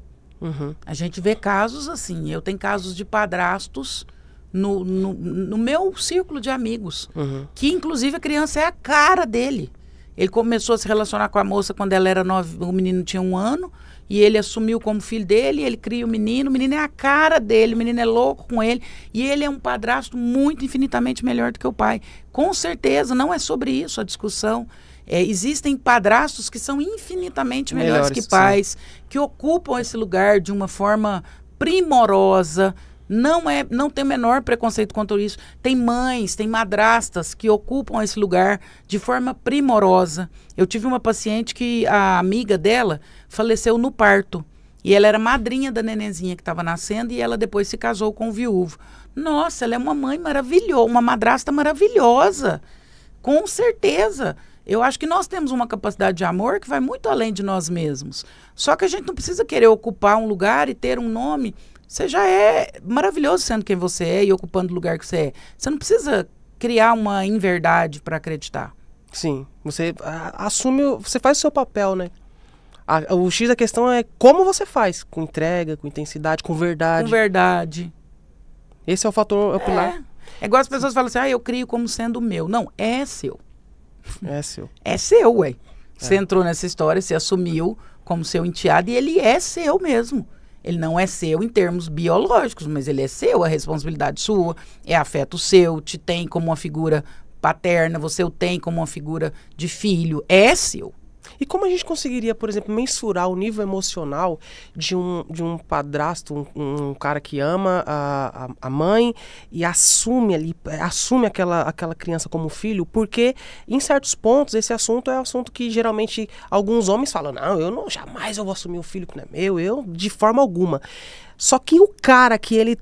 A gente vê casos assim, eu tenho casos de padrastos no meu círculo de amigos, que inclusive a criança é a cara dele. Ele começou a se relacionar com a moça quando ela era 9, o menino tinha 1 ano, e ele assumiu como filho dele, ele cria o menino é a cara dele, o menino é louco com ele, e ele é um padrasto muito, infinitamente melhor do que o pai. Com certeza, não é sobre isso a discussão. Existem padrastos que são infinitamente melhores que pais, que ocupam esse lugar de uma forma primorosa. Não tem o menor preconceito quanto isso. Tem mães, tem madrastas que ocupam esse lugar de forma primorosa. Eu tive uma paciente que a amiga dela faleceu no parto. E ela era madrinha da nenenzinha que estava nascendo e ela depois se casou com o viúvo. Nossa, ela é uma mãe maravilhosa, uma madrasta maravilhosa. Com certeza. Eu acho que nós temos uma capacidade de amor que vai muito além de nós mesmos. Só que a gente não precisa querer ocupar um lugar e ter um nome. Você já é maravilhoso sendo quem você é e ocupando o lugar que você é. Você não precisa criar uma inverdade para acreditar. Sim, você assume, você faz o seu papel, né? O X da questão é como você faz, com entrega, com intensidade, com verdade. Com verdade. Esse é o fator, é o pilar. É igual as pessoas falam assim, eu crio como sendo meu. Não, é seu. É seu. É seu, ué. Você entrou nessa história, você assumiu como seu enteado e ele é seu mesmo. Ele não é seu em termos biológicos, mas ele é seu, a responsabilidade sua, é afeto seu, te tem como uma figura paterna, você o tem como uma figura de filho, é seu. E como a gente conseguiria, por exemplo, mensurar o nível emocional de um padrasto, um cara que ama a mãe e assume aquela criança como filho? Porque, em certos pontos, esse assunto é um assunto que geralmente alguns homens falam, não, jamais eu vou assumir um filho que não é meu, eu de forma alguma. Só que o cara que ele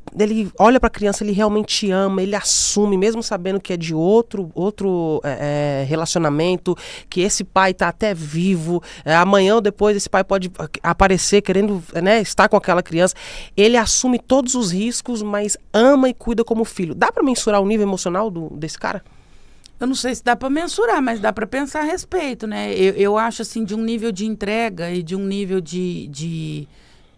olha pra criança, ele realmente ama, ele assume, mesmo sabendo que é de outro relacionamento, que esse pai tá até vivo, amanhã ou depois esse pai pode aparecer querendo, né, estar com aquela criança. Ele assume todos os riscos, mas ama e cuida como filho. Dá pra mensurar o nível emocional desse cara? Eu não sei se dá para mensurar, mas dá para pensar a respeito, né? Eu acho, assim, de um nível de entrega e de um nível de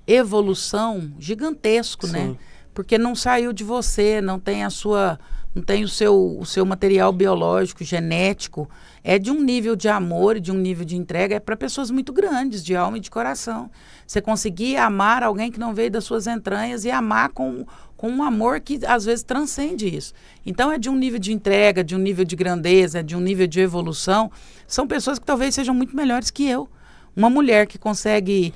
evolução gigantesco, né? Porque não saiu de você, não tem o seu material biológico, genético. É de um nível de amor, de um nível de entrega, é para pessoas muito grandes, de alma e de coração. Você conseguir amar alguém que não veio das suas entranhas e amar com um amor que às vezes transcende isso. Então é de um nível de entrega, de um nível de grandeza, de um nível de evolução. São pessoas que talvez sejam muito melhores que eu. Uma mulher que consegue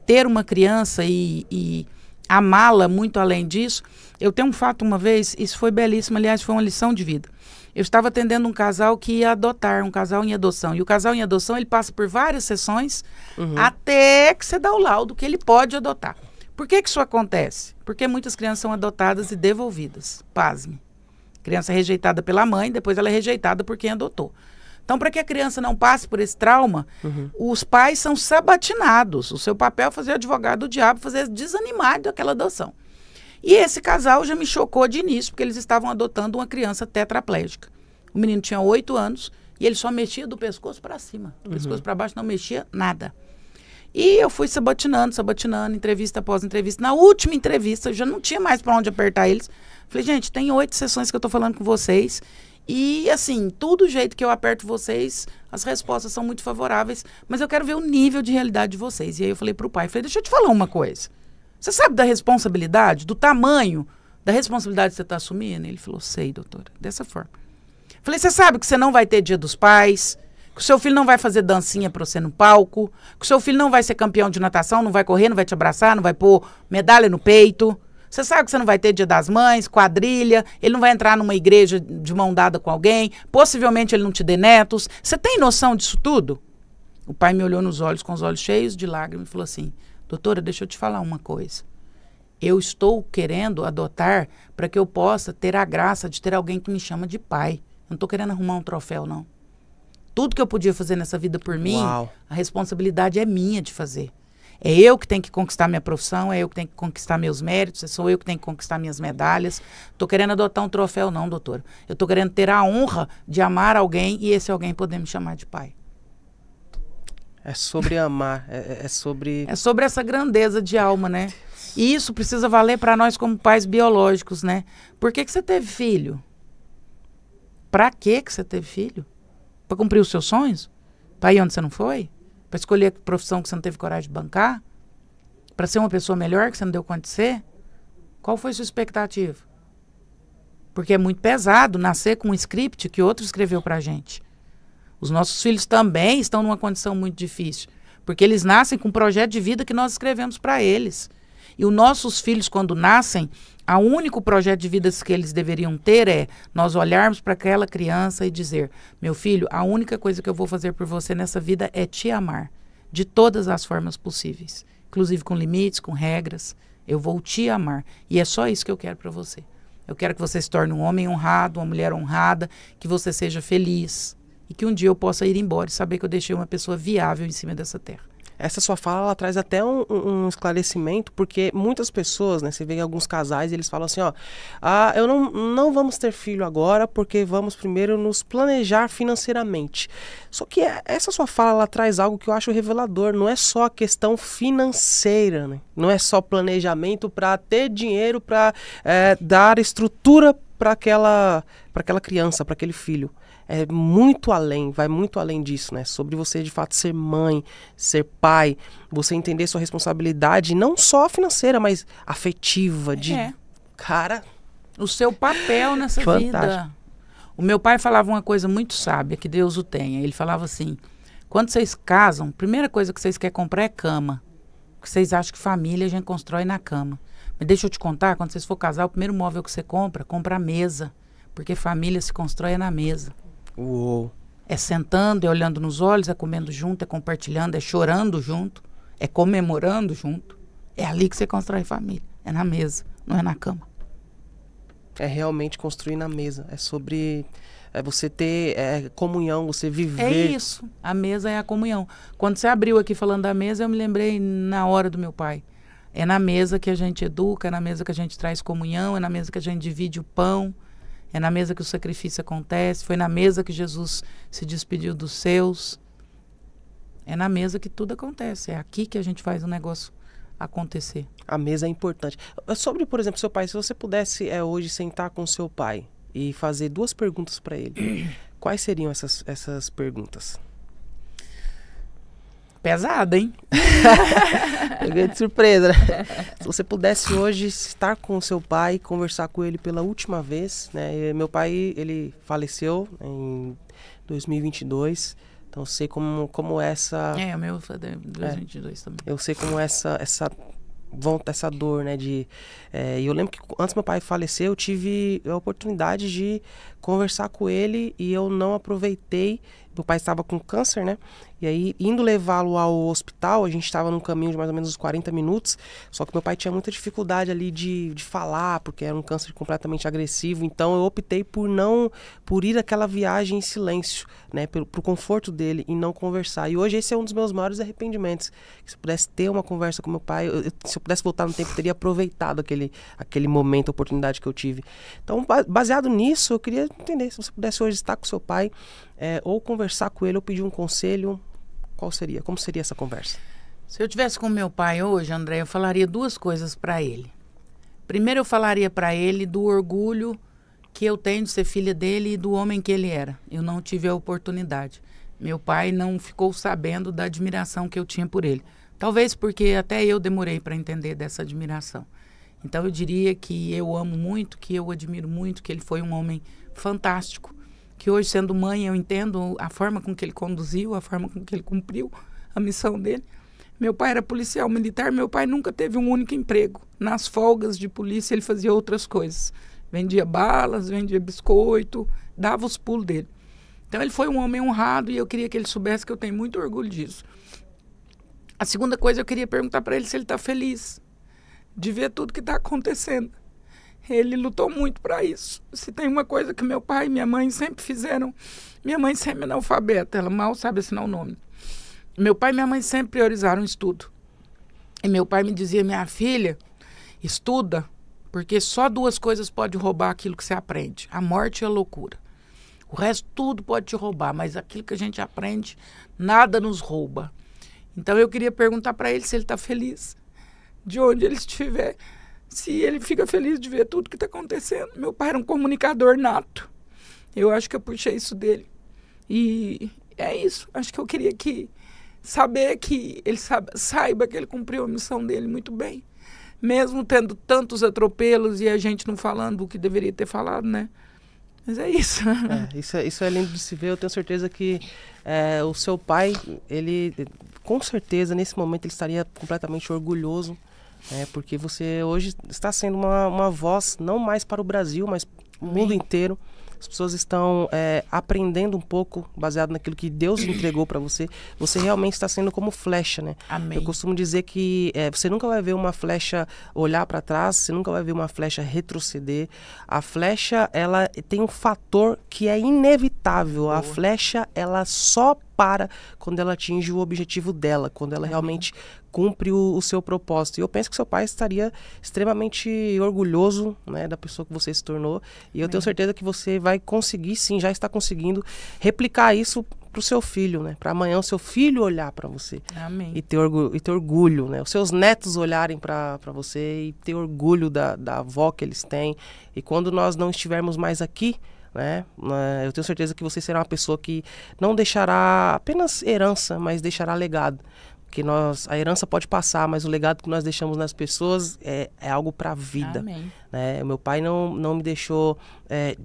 ter uma criança e amá-la muito além disso. Eu tenho um fato uma vez, isso foi belíssimo, aliás, foi uma lição de vida. Eu estava atendendo um casal que ia adotar, um casal em adoção. E o casal em adoção, ele passa por várias sessões até que você dá o laudo que ele pode adotar. Por que isso acontece? Porque muitas crianças são adotadas e devolvidas. Pasme. Criança é rejeitada pela mãe, depois ela é rejeitada por quem adotou. Então, para que a criança não passe por esse trauma, os pais são sabatinados. O seu papel é fazer advogado do diabo, fazer desanimar daquela adoção. E esse casal já me chocou de início, porque eles estavam adotando uma criança tetraplégica. O menino tinha 8 anos e ele só mexia do pescoço para cima. Do pescoço para baixo não mexia nada. E eu fui sabatinando, entrevista após entrevista. Na última entrevista, eu já não tinha mais para onde apertar eles. Falei, gente, tem 8 sessões que eu estou falando com vocês. E, assim, todo jeito que eu aperto vocês, as respostas são muito favoráveis, mas eu quero ver o nível de realidade de vocês. E aí eu falei pro pai, deixa eu te falar uma coisa. Você sabe da responsabilidade, do tamanho da responsabilidade que você está assumindo? Ele falou, sei, doutora, dessa forma. Falei, você sabe que você não vai ter dia dos pais, que o seu filho não vai fazer dancinha para você no palco, que o seu filho não vai ser campeão de natação, não vai correr, não vai te abraçar, não vai pôr medalha no peito. Você sabe que você não vai ter dia das mães, quadrilha, ele não vai entrar numa igreja de mão dada com alguém, possivelmente ele não te dê netos. Você tem noção disso tudo? O pai me olhou nos olhos, com os olhos cheios de lágrimas, e falou assim, doutora, deixa eu te falar uma coisa. Eu estou querendo adotar para que eu possa ter a graça de ter alguém que me chama de pai. Eu não estou querendo arrumar um troféu, não. Tudo que eu podia fazer nessa vida por mim, a responsabilidade é minha de fazer. É eu que tenho que conquistar minha profissão, é eu que tenho que conquistar meus méritos, sou eu que tenho que conquistar minhas medalhas. Estou querendo adotar um troféu, não, doutora. Eu estou querendo ter a honra de amar alguém e esse alguém poder me chamar de pai. É sobre amar, é sobre... É sobre essa grandeza de alma, né? E isso precisa valer para nós como pais biológicos, né? Por que você teve filho? Para que você teve filho? Para cumprir os seus sonhos? Para ir onde você não foi? Para escolher a profissão que você não teve coragem de bancar? Para ser uma pessoa melhor que você não deu conta de ser? Qual foi a sua expectativa? Porque é muito pesado nascer com um script que outro escreveu pra gente. Os nossos filhos também estão numa condição muito difícil. Porque eles nascem com um projeto de vida que nós escrevemos para eles. E os nossos filhos, quando nascem, o único projeto de vida que eles deveriam ter é nós olharmos para aquela criança e dizer: meu filho, a única coisa que eu vou fazer por você nessa vida é te amar. De todas as formas possíveis. Inclusive com limites, com regras. Eu vou te amar. E é só isso que eu quero para você. Eu quero que você se torne um homem honrado, uma mulher honrada, que você seja feliz. E que um dia eu possa ir embora e saber que eu deixei uma pessoa viável em cima dessa terra. Essa sua fala, ela traz até um esclarecimento, porque muitas pessoas, né, você vê alguns casais, eles falam assim, ó, eu não vamos ter filho agora, porque vamos primeiro nos planejar financeiramente. Só que essa sua fala, ela traz algo que eu acho revelador, não é só a questão financeira, né? Não é só planejamento para ter dinheiro, para dar estrutura para aquela criança, para aquele filho. É muito além, vai muito além disso, né? Sobre você, de fato, ser mãe, ser pai, você entender sua responsabilidade, não só financeira, mas afetiva, Cara... O seu papel nessa vida. O meu pai falava uma coisa muito sábia, que Deus o tenha. Ele falava assim, quando vocês casam, a primeira coisa que vocês querem comprar é cama. Porque vocês acham que família a gente constrói na cama. Mas deixa eu te contar, quando vocês for casar, o primeiro móvel que você compra a mesa. Porque família se constrói na mesa. Uou. É sentando, é olhando nos olhos, é comendo junto, é compartilhando, é chorando junto, é comemorando junto. É ali que você constrói família. É na mesa, não é na cama. É realmente construir na mesa. É sobre você ter comunhão, você viver. É isso. A mesa é a comunhão. Quando você abriu aqui falando da mesa, eu me lembrei na hora do meu pai. É na mesa que a gente educa, é na mesa que a gente traz comunhão, é na mesa que a gente divide o pão. É na mesa que o sacrifício acontece. Foi na mesa que Jesus se despediu dos seus. É na mesa que tudo acontece. É aqui que a gente faz o negócio acontecer. A mesa é importante. Sobre, por exemplo, seu pai, se você pudesse hoje sentar com seu pai e fazer 2 perguntas para ele, quais seriam essas perguntas? Pesada, hein? Peguei de surpresa, né? Se você pudesse hoje estar com o seu pai, conversar com ele pela última vez, né? Meu pai, ele faleceu em 2022, então eu sei como essa... o meu foi de 2022 também. Eu sei como essa dor, né? E eu lembro que antes meu pai falecer, eu tive a oportunidade de conversar com ele e eu não aproveitei. Meu pai estava com câncer, né? E aí, indo levá-lo ao hospital, a gente estava num caminho de mais ou menos uns 40 minutos, só que meu pai tinha muita dificuldade ali de falar, porque era um câncer completamente agressivo, então eu optei por ir aquela viagem em silêncio, né? Pro conforto dele e não conversar. E hoje esse é um dos meus maiores arrependimentos. Se eu pudesse ter uma conversa com meu pai, se eu pudesse voltar no tempo, eu teria aproveitado aquele momento, a oportunidade que eu tive. Então, baseado nisso, eu queria entender, se você pudesse hoje estar com seu pai, ou conversar com ele, ou pedir um conselho, qual seria? Como seria essa conversa? Se eu tivesse com meu pai hoje, André, eu falaria 2 coisas para ele. Primeiro, eu falaria para ele do orgulho que eu tenho de ser filha dele e do homem que ele era. Eu não tive a oportunidade. Meu pai não ficou sabendo da admiração que eu tinha por ele. Talvez porque até eu demorei para entender dessa admiração. Então, eu diria que eu amo muito, que eu admiro muito, que ele foi um homem fantástico. Que hoje, sendo mãe, eu entendo a forma com que ele conduziu, a forma com que ele cumpriu a missão dele. Meu pai era policial militar, meu pai nunca teve um único emprego. Nas folgas de polícia, ele fazia outras coisas. Vendia balas, vendia biscoito, dava os pulos dele. Então, ele foi um homem honrado e eu queria que ele soubesse que eu tenho muito orgulho disso. A segunda coisa, eu queria perguntar para ele se ele está feliz de ver tudo que está acontecendo. Ele lutou muito para isso. Se tem uma coisa que meu pai e minha mãe sempre fizeram, minha mãe sempre é analfabeta, ela mal sabe assinar o nome. Meu pai e minha mãe sempre priorizaram o estudo. E meu pai me dizia, minha filha, estuda, porque só 2 coisas podem roubar aquilo que você aprende, a morte e a loucura. O resto tudo pode te roubar, mas aquilo que a gente aprende, nada nos rouba. Então eu queria perguntar para ele se ele está feliz, de onde ele estiver, se ele fica feliz de ver tudo que está acontecendo. Meu pai era um comunicador nato. Eu acho que eu puxei isso dele. E é isso. Acho que eu queria saber que ele saiba que ele cumpriu a missão dele muito bem. Mesmo tendo tantos atropelos e a gente não falando o que deveria ter falado, né? Mas é isso. Isso é lindo de se ver. Eu tenho certeza que o seu pai, ele, com certeza, nesse momento, ele estaria completamente orgulhoso, porque você hoje está sendo uma voz, não mais para o Brasil, mas o mundo inteiro. As pessoas estão aprendendo um pouco, baseado naquilo que Deus entregou para você. Você realmente está sendo como flecha, né? Amém. Eu costumo dizer que você nunca vai ver uma flecha olhar para trás, você nunca vai ver uma flecha retroceder. A flecha, ela tem um fator que é inevitável. Boa. A flecha, ela só para quando ela atinge o objetivo dela, quando ela realmente cumpre o seu propósito. E eu penso que seu pai estaria extremamente orgulhoso, né, da pessoa que você se tornou. E eu tenho certeza que você vai conseguir, sim, já está conseguindo replicar isso para o seu filho, né? Para amanhã o seu filho olhar para você. Amém. E ter orgulho, né? Os seus netos olharem para você e ter orgulho da avó que eles têm. E quando nós não estivermos mais aqui, né? Eu tenho certeza que você será uma pessoa que não deixará apenas herança, mas deixará legado. Porque a herança pode passar, mas o legado que nós deixamos nas pessoas é algo para a vida. Amém. Né? O meu pai não me deixou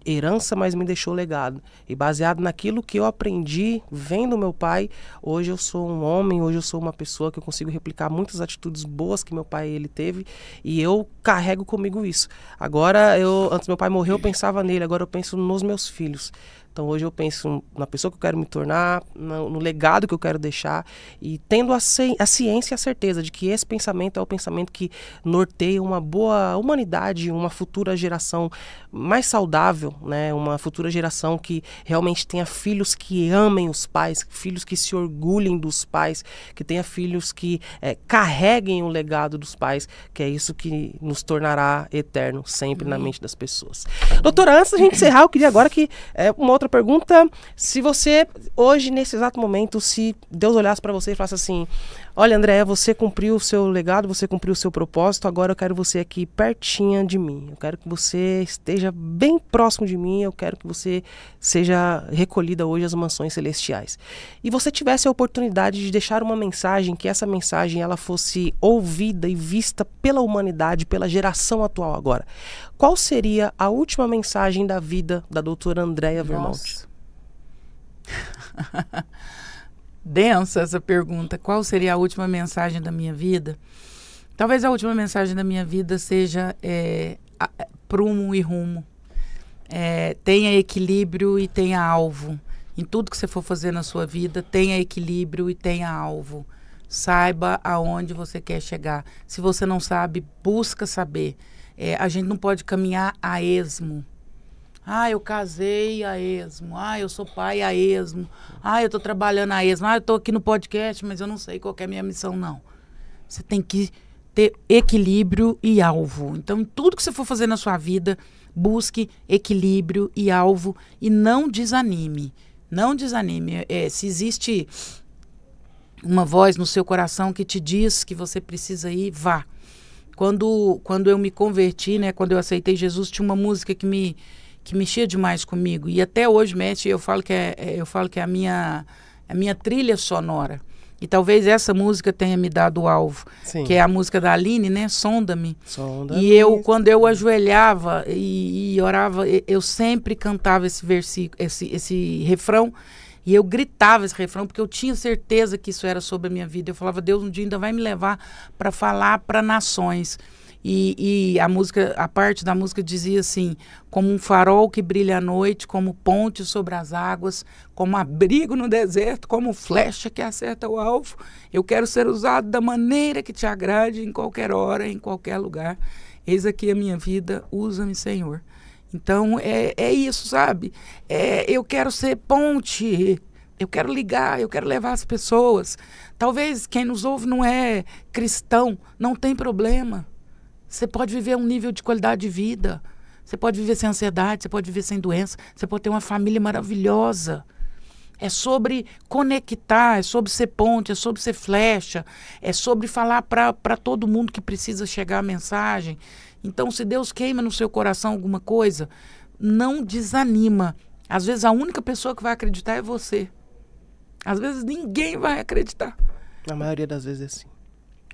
herança, mas me deixou legado. E baseado naquilo que eu aprendi vendo meu pai, hoje eu sou um homem, hoje eu sou uma pessoa que eu consigo replicar muitas atitudes boas que meu pai ele teve, e eu carrego comigo isso. Agora, antes meu pai morrer, eu pensava nele, agora eu penso nos meus filhos. Então hoje eu penso na pessoa que eu quero me tornar, no legado que eu quero deixar, e tendo a ciência e a certeza de que esse pensamento é o pensamento que norteia uma boa humanidade, uma futura geração mais saudável, né? Uma futura geração que realmente tenha filhos que amem os pais, filhos que se orgulhem dos pais, que tenha filhos que carreguem o legado dos pais, que é isso que nos tornará eterno sempre na mente das pessoas. Doutora, antes da gente encerrar, eu queria agora que uma outra pergunta: se você, hoje, nesse exato momento, se Deus olhasse para você e falasse assim: olha, Andréia, você cumpriu o seu legado, você cumpriu o seu propósito, agora eu quero você aqui pertinho de mim, eu quero que você esteja bem próximo de mim, eu quero que você seja recolhida hoje às mansões celestiais. E você tivesse a oportunidade de deixar uma mensagem, que essa mensagem ela fosse ouvida e vista pela humanidade, pela geração atual agora. Qual seria a última mensagem da vida da doutora Andréia Vermonte? Densa essa pergunta. Qual seria a última mensagem da minha vida? Talvez a última mensagem da minha vida seja prumo e rumo. Tenha equilíbrio e tenha alvo. Em tudo que você for fazer na sua vida, tenha equilíbrio e tenha alvo. Saiba aonde você quer chegar. Se você não sabe, busca saber. A gente não pode caminhar a esmo. Eu casei a esmo. Eu sou pai a esmo. Eu estou trabalhando a esmo. Eu estou aqui no podcast, mas eu não sei qual que é a minha missão, não. Você tem que ter equilíbrio e alvo. Então, em tudo que você for fazer na sua vida, busque equilíbrio e alvo e não desanime. Não desanime. Se existe uma voz no seu coração que te diz que você precisa ir, vá. Quando eu me converti, né, quando eu aceitei Jesus, tinha uma música que mexia demais comigo. E até hoje mexe, eu falo que é a minha trilha sonora. E talvez essa música tenha me dado o alvo. Sim. Que é a música da Aline, né? Sonda-me. E quando eu ajoelhava e orava, eu sempre cantava esse versículo, esse refrão. E eu gritava esse refrão, porque eu tinha certeza que isso era sobre a minha vida. Eu falava: Deus um dia ainda vai me levar para falar para nações. E a parte da música dizia assim: como um farol que brilha à noite, como ponte sobre as águas, como abrigo no deserto, como flecha que acerta o alvo. Eu quero ser usado da maneira que te agrade, em qualquer hora, em qualquer lugar. Eis aqui a minha vida, usa-me, Senhor. Então, é isso, sabe? Eu quero ser ponte, eu quero ligar, eu quero levar as pessoas. Talvez quem nos ouve não é cristão, não tem problema. Você pode viver um nível de qualidade de vida. Você pode viver sem ansiedade, você pode viver sem doença, você pode ter uma família maravilhosa. É sobre conectar, é sobre ser ponte, é sobre ser flecha, é sobre falar para todo mundo que precisa chegar a mensagem. Então, se Deus queima no seu coração alguma coisa, não desanima. Às vezes, a única pessoa que vai acreditar é você. Às vezes ninguém vai acreditar. Na maioria das vezes é assim.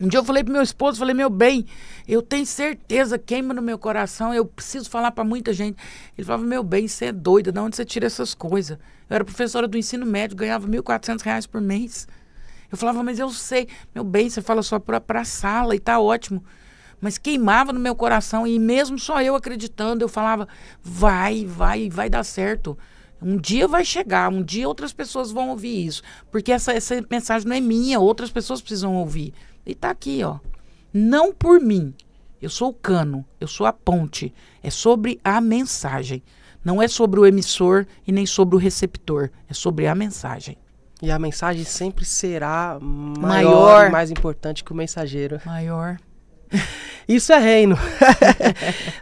Um dia eu falei pro meu esposo, falei, meu bem, eu tenho certeza, queima no meu coração, eu preciso falar pra muita gente. Ele falava, meu bem, você é doida, de onde você tira essas coisas? Eu era professora do ensino médio, ganhava R$1.400 por mês. Eu falava, mas eu sei, meu bem, você fala só pra sala e tá ótimo. Mas queimava no meu coração e mesmo só eu acreditando, eu falava, vai dar certo. Um dia vai chegar, um dia outras pessoas vão ouvir isso. Porque essa mensagem não é minha, outras pessoas precisam ouvir. E tá aqui, ó. Não por mim. Eu sou o cano, eu sou a ponte. É sobre a mensagem. Não é sobre o emissor e nem sobre o receptor. É sobre a mensagem. E a mensagem sempre será maior e mais importante que o mensageiro. Maior. Isso é reino.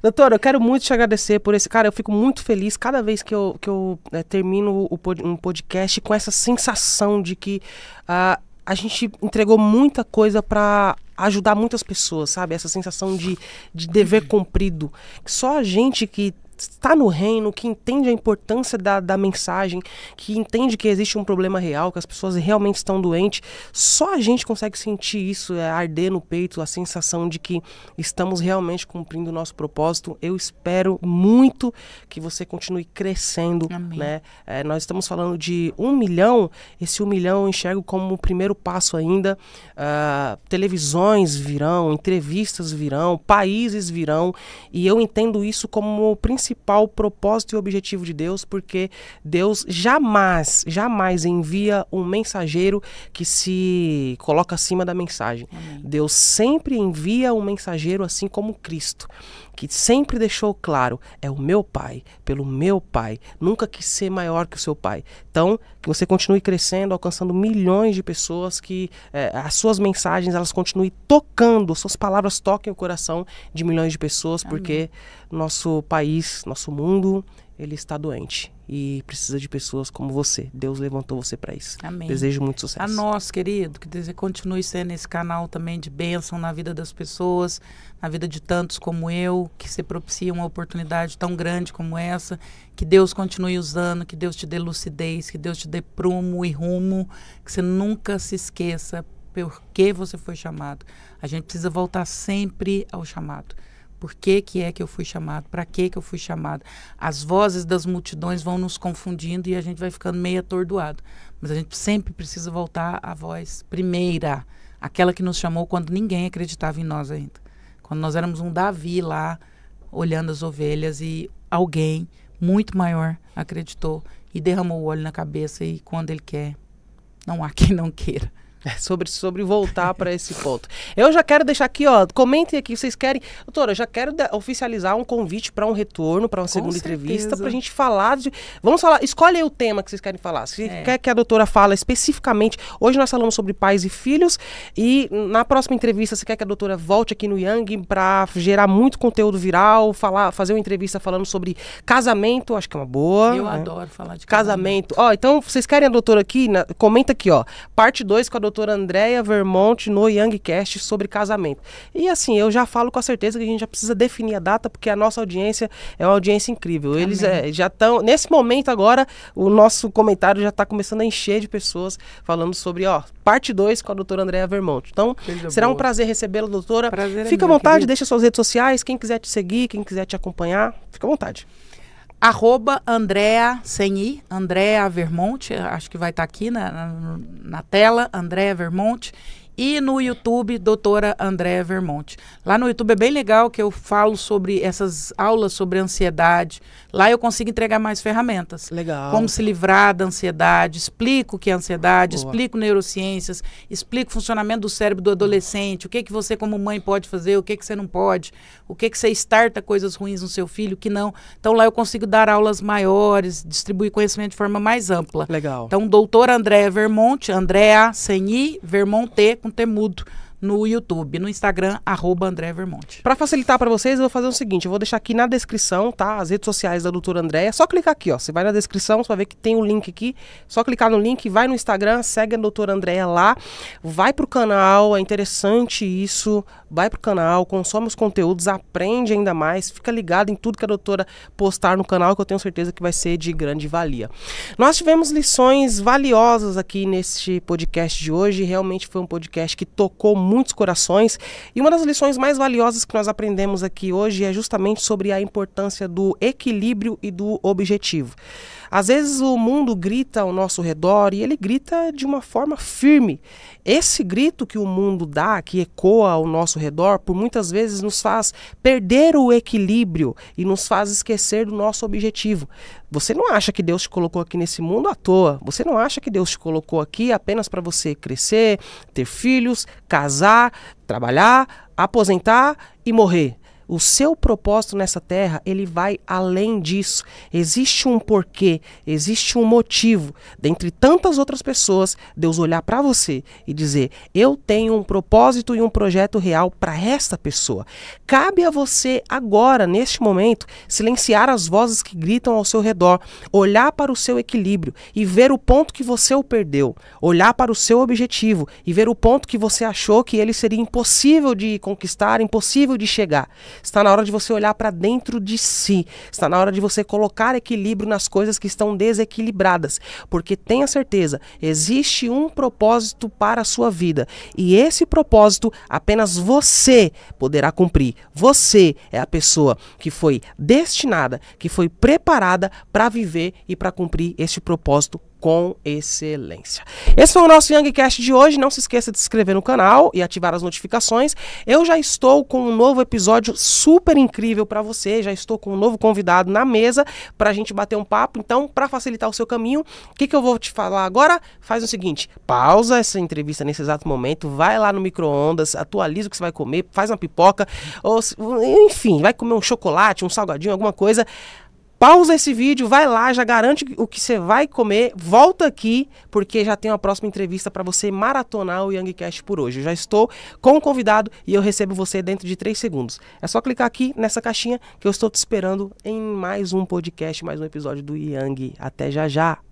Doutora, eu quero muito te agradecer por esse... Cara, eu fico muito feliz cada vez que eu termino um podcast com essa sensação de que a gente entregou muita coisa para ajudar muitas pessoas, sabe? Essa sensação de dever cumprido. Só a gente que está no reino, que entende a importância da mensagem, que entende que existe um problema real, que as pessoas realmente estão doentes, só a gente consegue sentir isso, arder no peito, a sensação de que estamos realmente cumprindo o nosso propósito. Eu espero muito que você continue crescendo, né? Nós estamos falando de 1 milhão, esse 1 milhão eu enxergo como o primeiro passo ainda. Televisões virão, entrevistas virão, países virão, e eu entendo isso como o principal propósito e objetivo de Deus, porque Deus jamais envia um mensageiro que se coloca acima da mensagem. Amém. Deus sempre envia um mensageiro assim como Cristo, que sempre deixou claro, é o meu Pai, pelo meu Pai, nunca quis ser maior que o seu Pai. Então, que você continue crescendo, alcançando milhões de pessoas, que as suas mensagens, elas continuem tocando, suas palavras toquem o coração de milhões de pessoas. Amém. Porque nosso país, nosso mundo, ele está doente e precisa de pessoas como você. Deus levantou você para isso. Amém. Desejo muito sucesso. A nós, querido, que continue sendo esse canal também de bênção na vida das pessoas, na vida de tantos como eu, que se propicia uma oportunidade tão grande como essa, que Deus continue usando, que Deus te dê lucidez, que Deus te dê prumo e rumo, que você nunca se esqueça por que você foi chamado. A gente precisa voltar sempre ao chamado. Por que é que eu fui chamado? Para que eu fui chamado? As vozes das multidões vão nos confundindo e a gente vai ficando meio atordoado. Mas a gente sempre precisa voltar à voz primeira, aquela que nos chamou quando ninguém acreditava em nós ainda. Quando nós éramos um Davi lá, olhando as ovelhas, e alguém muito maior acreditou e derramou o óleo na cabeça, e quando ele quer, não há quem não queira. Sobre voltar para esse ponto. Eu já quero deixar aqui, ó, comentem aqui, vocês querem... Doutora, eu já quero oficializar um convite para um retorno, para uma segunda entrevista, para a gente falar de... Vamos falar, escolhe aí o tema que vocês querem falar. Se quer que a doutora fale especificamente, hoje nós falamos sobre pais e filhos, e na próxima entrevista, você quer que a doutora volte aqui no Young para gerar muito conteúdo viral, fazer uma entrevista falando sobre casamento, acho que é uma boa. Eu adoro falar de casamento. Ó, então, vocês querem a doutora aqui? Comenta aqui, ó, parte 2 com a doutora Andréa Vermonte no Youngcast sobre casamento. E assim, eu já falo com a certeza que a gente já precisa definir a data, porque a nossa audiência é uma audiência incrível. Eles já estão, nesse momento agora, o nosso comentário já está começando a encher de pessoas falando sobre, ó, parte 2 com a doutora Andréa Vermonte. Então, será um prazer recebê-la, doutora. Fica à vontade, deixa suas redes sociais, quem quiser te seguir, quem quiser te acompanhar, fica à vontade. @Andréa, sem I, Andréa Vermonte, acho que vai estar aqui na tela, Andréa Vermonte. E no YouTube, doutora Andréa Vermonte. Lá no YouTube é bem legal que eu falo sobre essas aulas sobre ansiedade. Lá eu consigo entregar mais ferramentas. Legal. Como se livrar da ansiedade, explico o que é ansiedade, explico neurociências, explico o funcionamento do cérebro do adolescente, o que você como mãe pode fazer, o que você não pode, o que você starta coisas ruins no seu filho, o que não. Então lá eu consigo dar aulas maiores, distribuir conhecimento de forma mais ampla. Legal. Então, doutora Andréa Vermonte, Andréa sem I, Vermonte com temudo, no YouTube, no Instagram, @AndréaVermonte. Para facilitar para vocês, eu vou fazer o seguinte, eu vou deixar aqui na descrição, tá? As redes sociais da doutora Andréa, só clicar aqui, ó. Você vai na descrição, você vai ver que tem o link aqui, só clicar no link, vai no Instagram, segue a doutora Andréa lá, vai pro canal, é interessante isso, vai pro canal, consome os conteúdos, aprende ainda mais, fica ligado em tudo que a doutora postar no canal, que eu tenho certeza que vai ser de grande valia. Nós tivemos lições valiosas aqui neste podcast de hoje, realmente foi um podcast que tocou muitos corações, e uma das lições mais valiosas que nós aprendemos aqui hoje é justamente sobre a importância do equilíbrio e do objetivo. Às vezes o mundo grita ao nosso redor e ele grita de uma forma firme. Esse grito que o mundo dá, que ecoa ao nosso redor, por muitas vezes nos faz perder o equilíbrio e nos faz esquecer do nosso objetivo. Você não acha que Deus te colocou aqui nesse mundo à toa. Você não acha que Deus te colocou aqui apenas para você crescer, ter filhos, casar, trabalhar, aposentar e morrer. O seu propósito nessa terra, ele vai além disso. Existe um porquê, existe um motivo. Dentre tantas outras pessoas, Deus olhar para você e dizer, eu tenho um propósito e um projeto real para esta pessoa. Cabe a você agora, neste momento, silenciar as vozes que gritam ao seu redor, olhar para o seu equilíbrio e ver o ponto que você o perdeu. Olhar para o seu objetivo e ver o ponto que você achou que ele seria impossível de conquistar, impossível de chegar. Está na hora de você olhar para dentro de si. Está na hora de você colocar equilíbrio nas coisas que estão desequilibradas. Porque tenha certeza, existe um propósito para a sua vida. E esse propósito apenas você poderá cumprir. Você é a pessoa que foi destinada, que foi preparada para viver e para cumprir este propósito com excelência. Esse foi o nosso YangCast de hoje. Não se esqueça de se inscrever no canal e ativar as notificações. Eu já estou com um novo episódio super incrível para você. Já estou com um novo convidado na mesa para a gente bater um papo. Então, para facilitar o seu caminho, o que eu vou te falar agora? Faz o seguinte, pausa essa entrevista nesse exato momento, vai lá no micro-ondas, atualiza o que você vai comer, faz uma pipoca, ou enfim, vai comer um chocolate, um salgadinho, alguma coisa. Pausa esse vídeo, vai lá, já garante o que você vai comer, volta aqui, porque já tem uma próxima entrevista para você maratonar o YangCast por hoje. Eu já estou com o convidado e eu recebo você dentro de 3 segundos. É só clicar aqui nessa caixinha que eu estou te esperando em mais um podcast, mais um episódio do Yang. Até já já!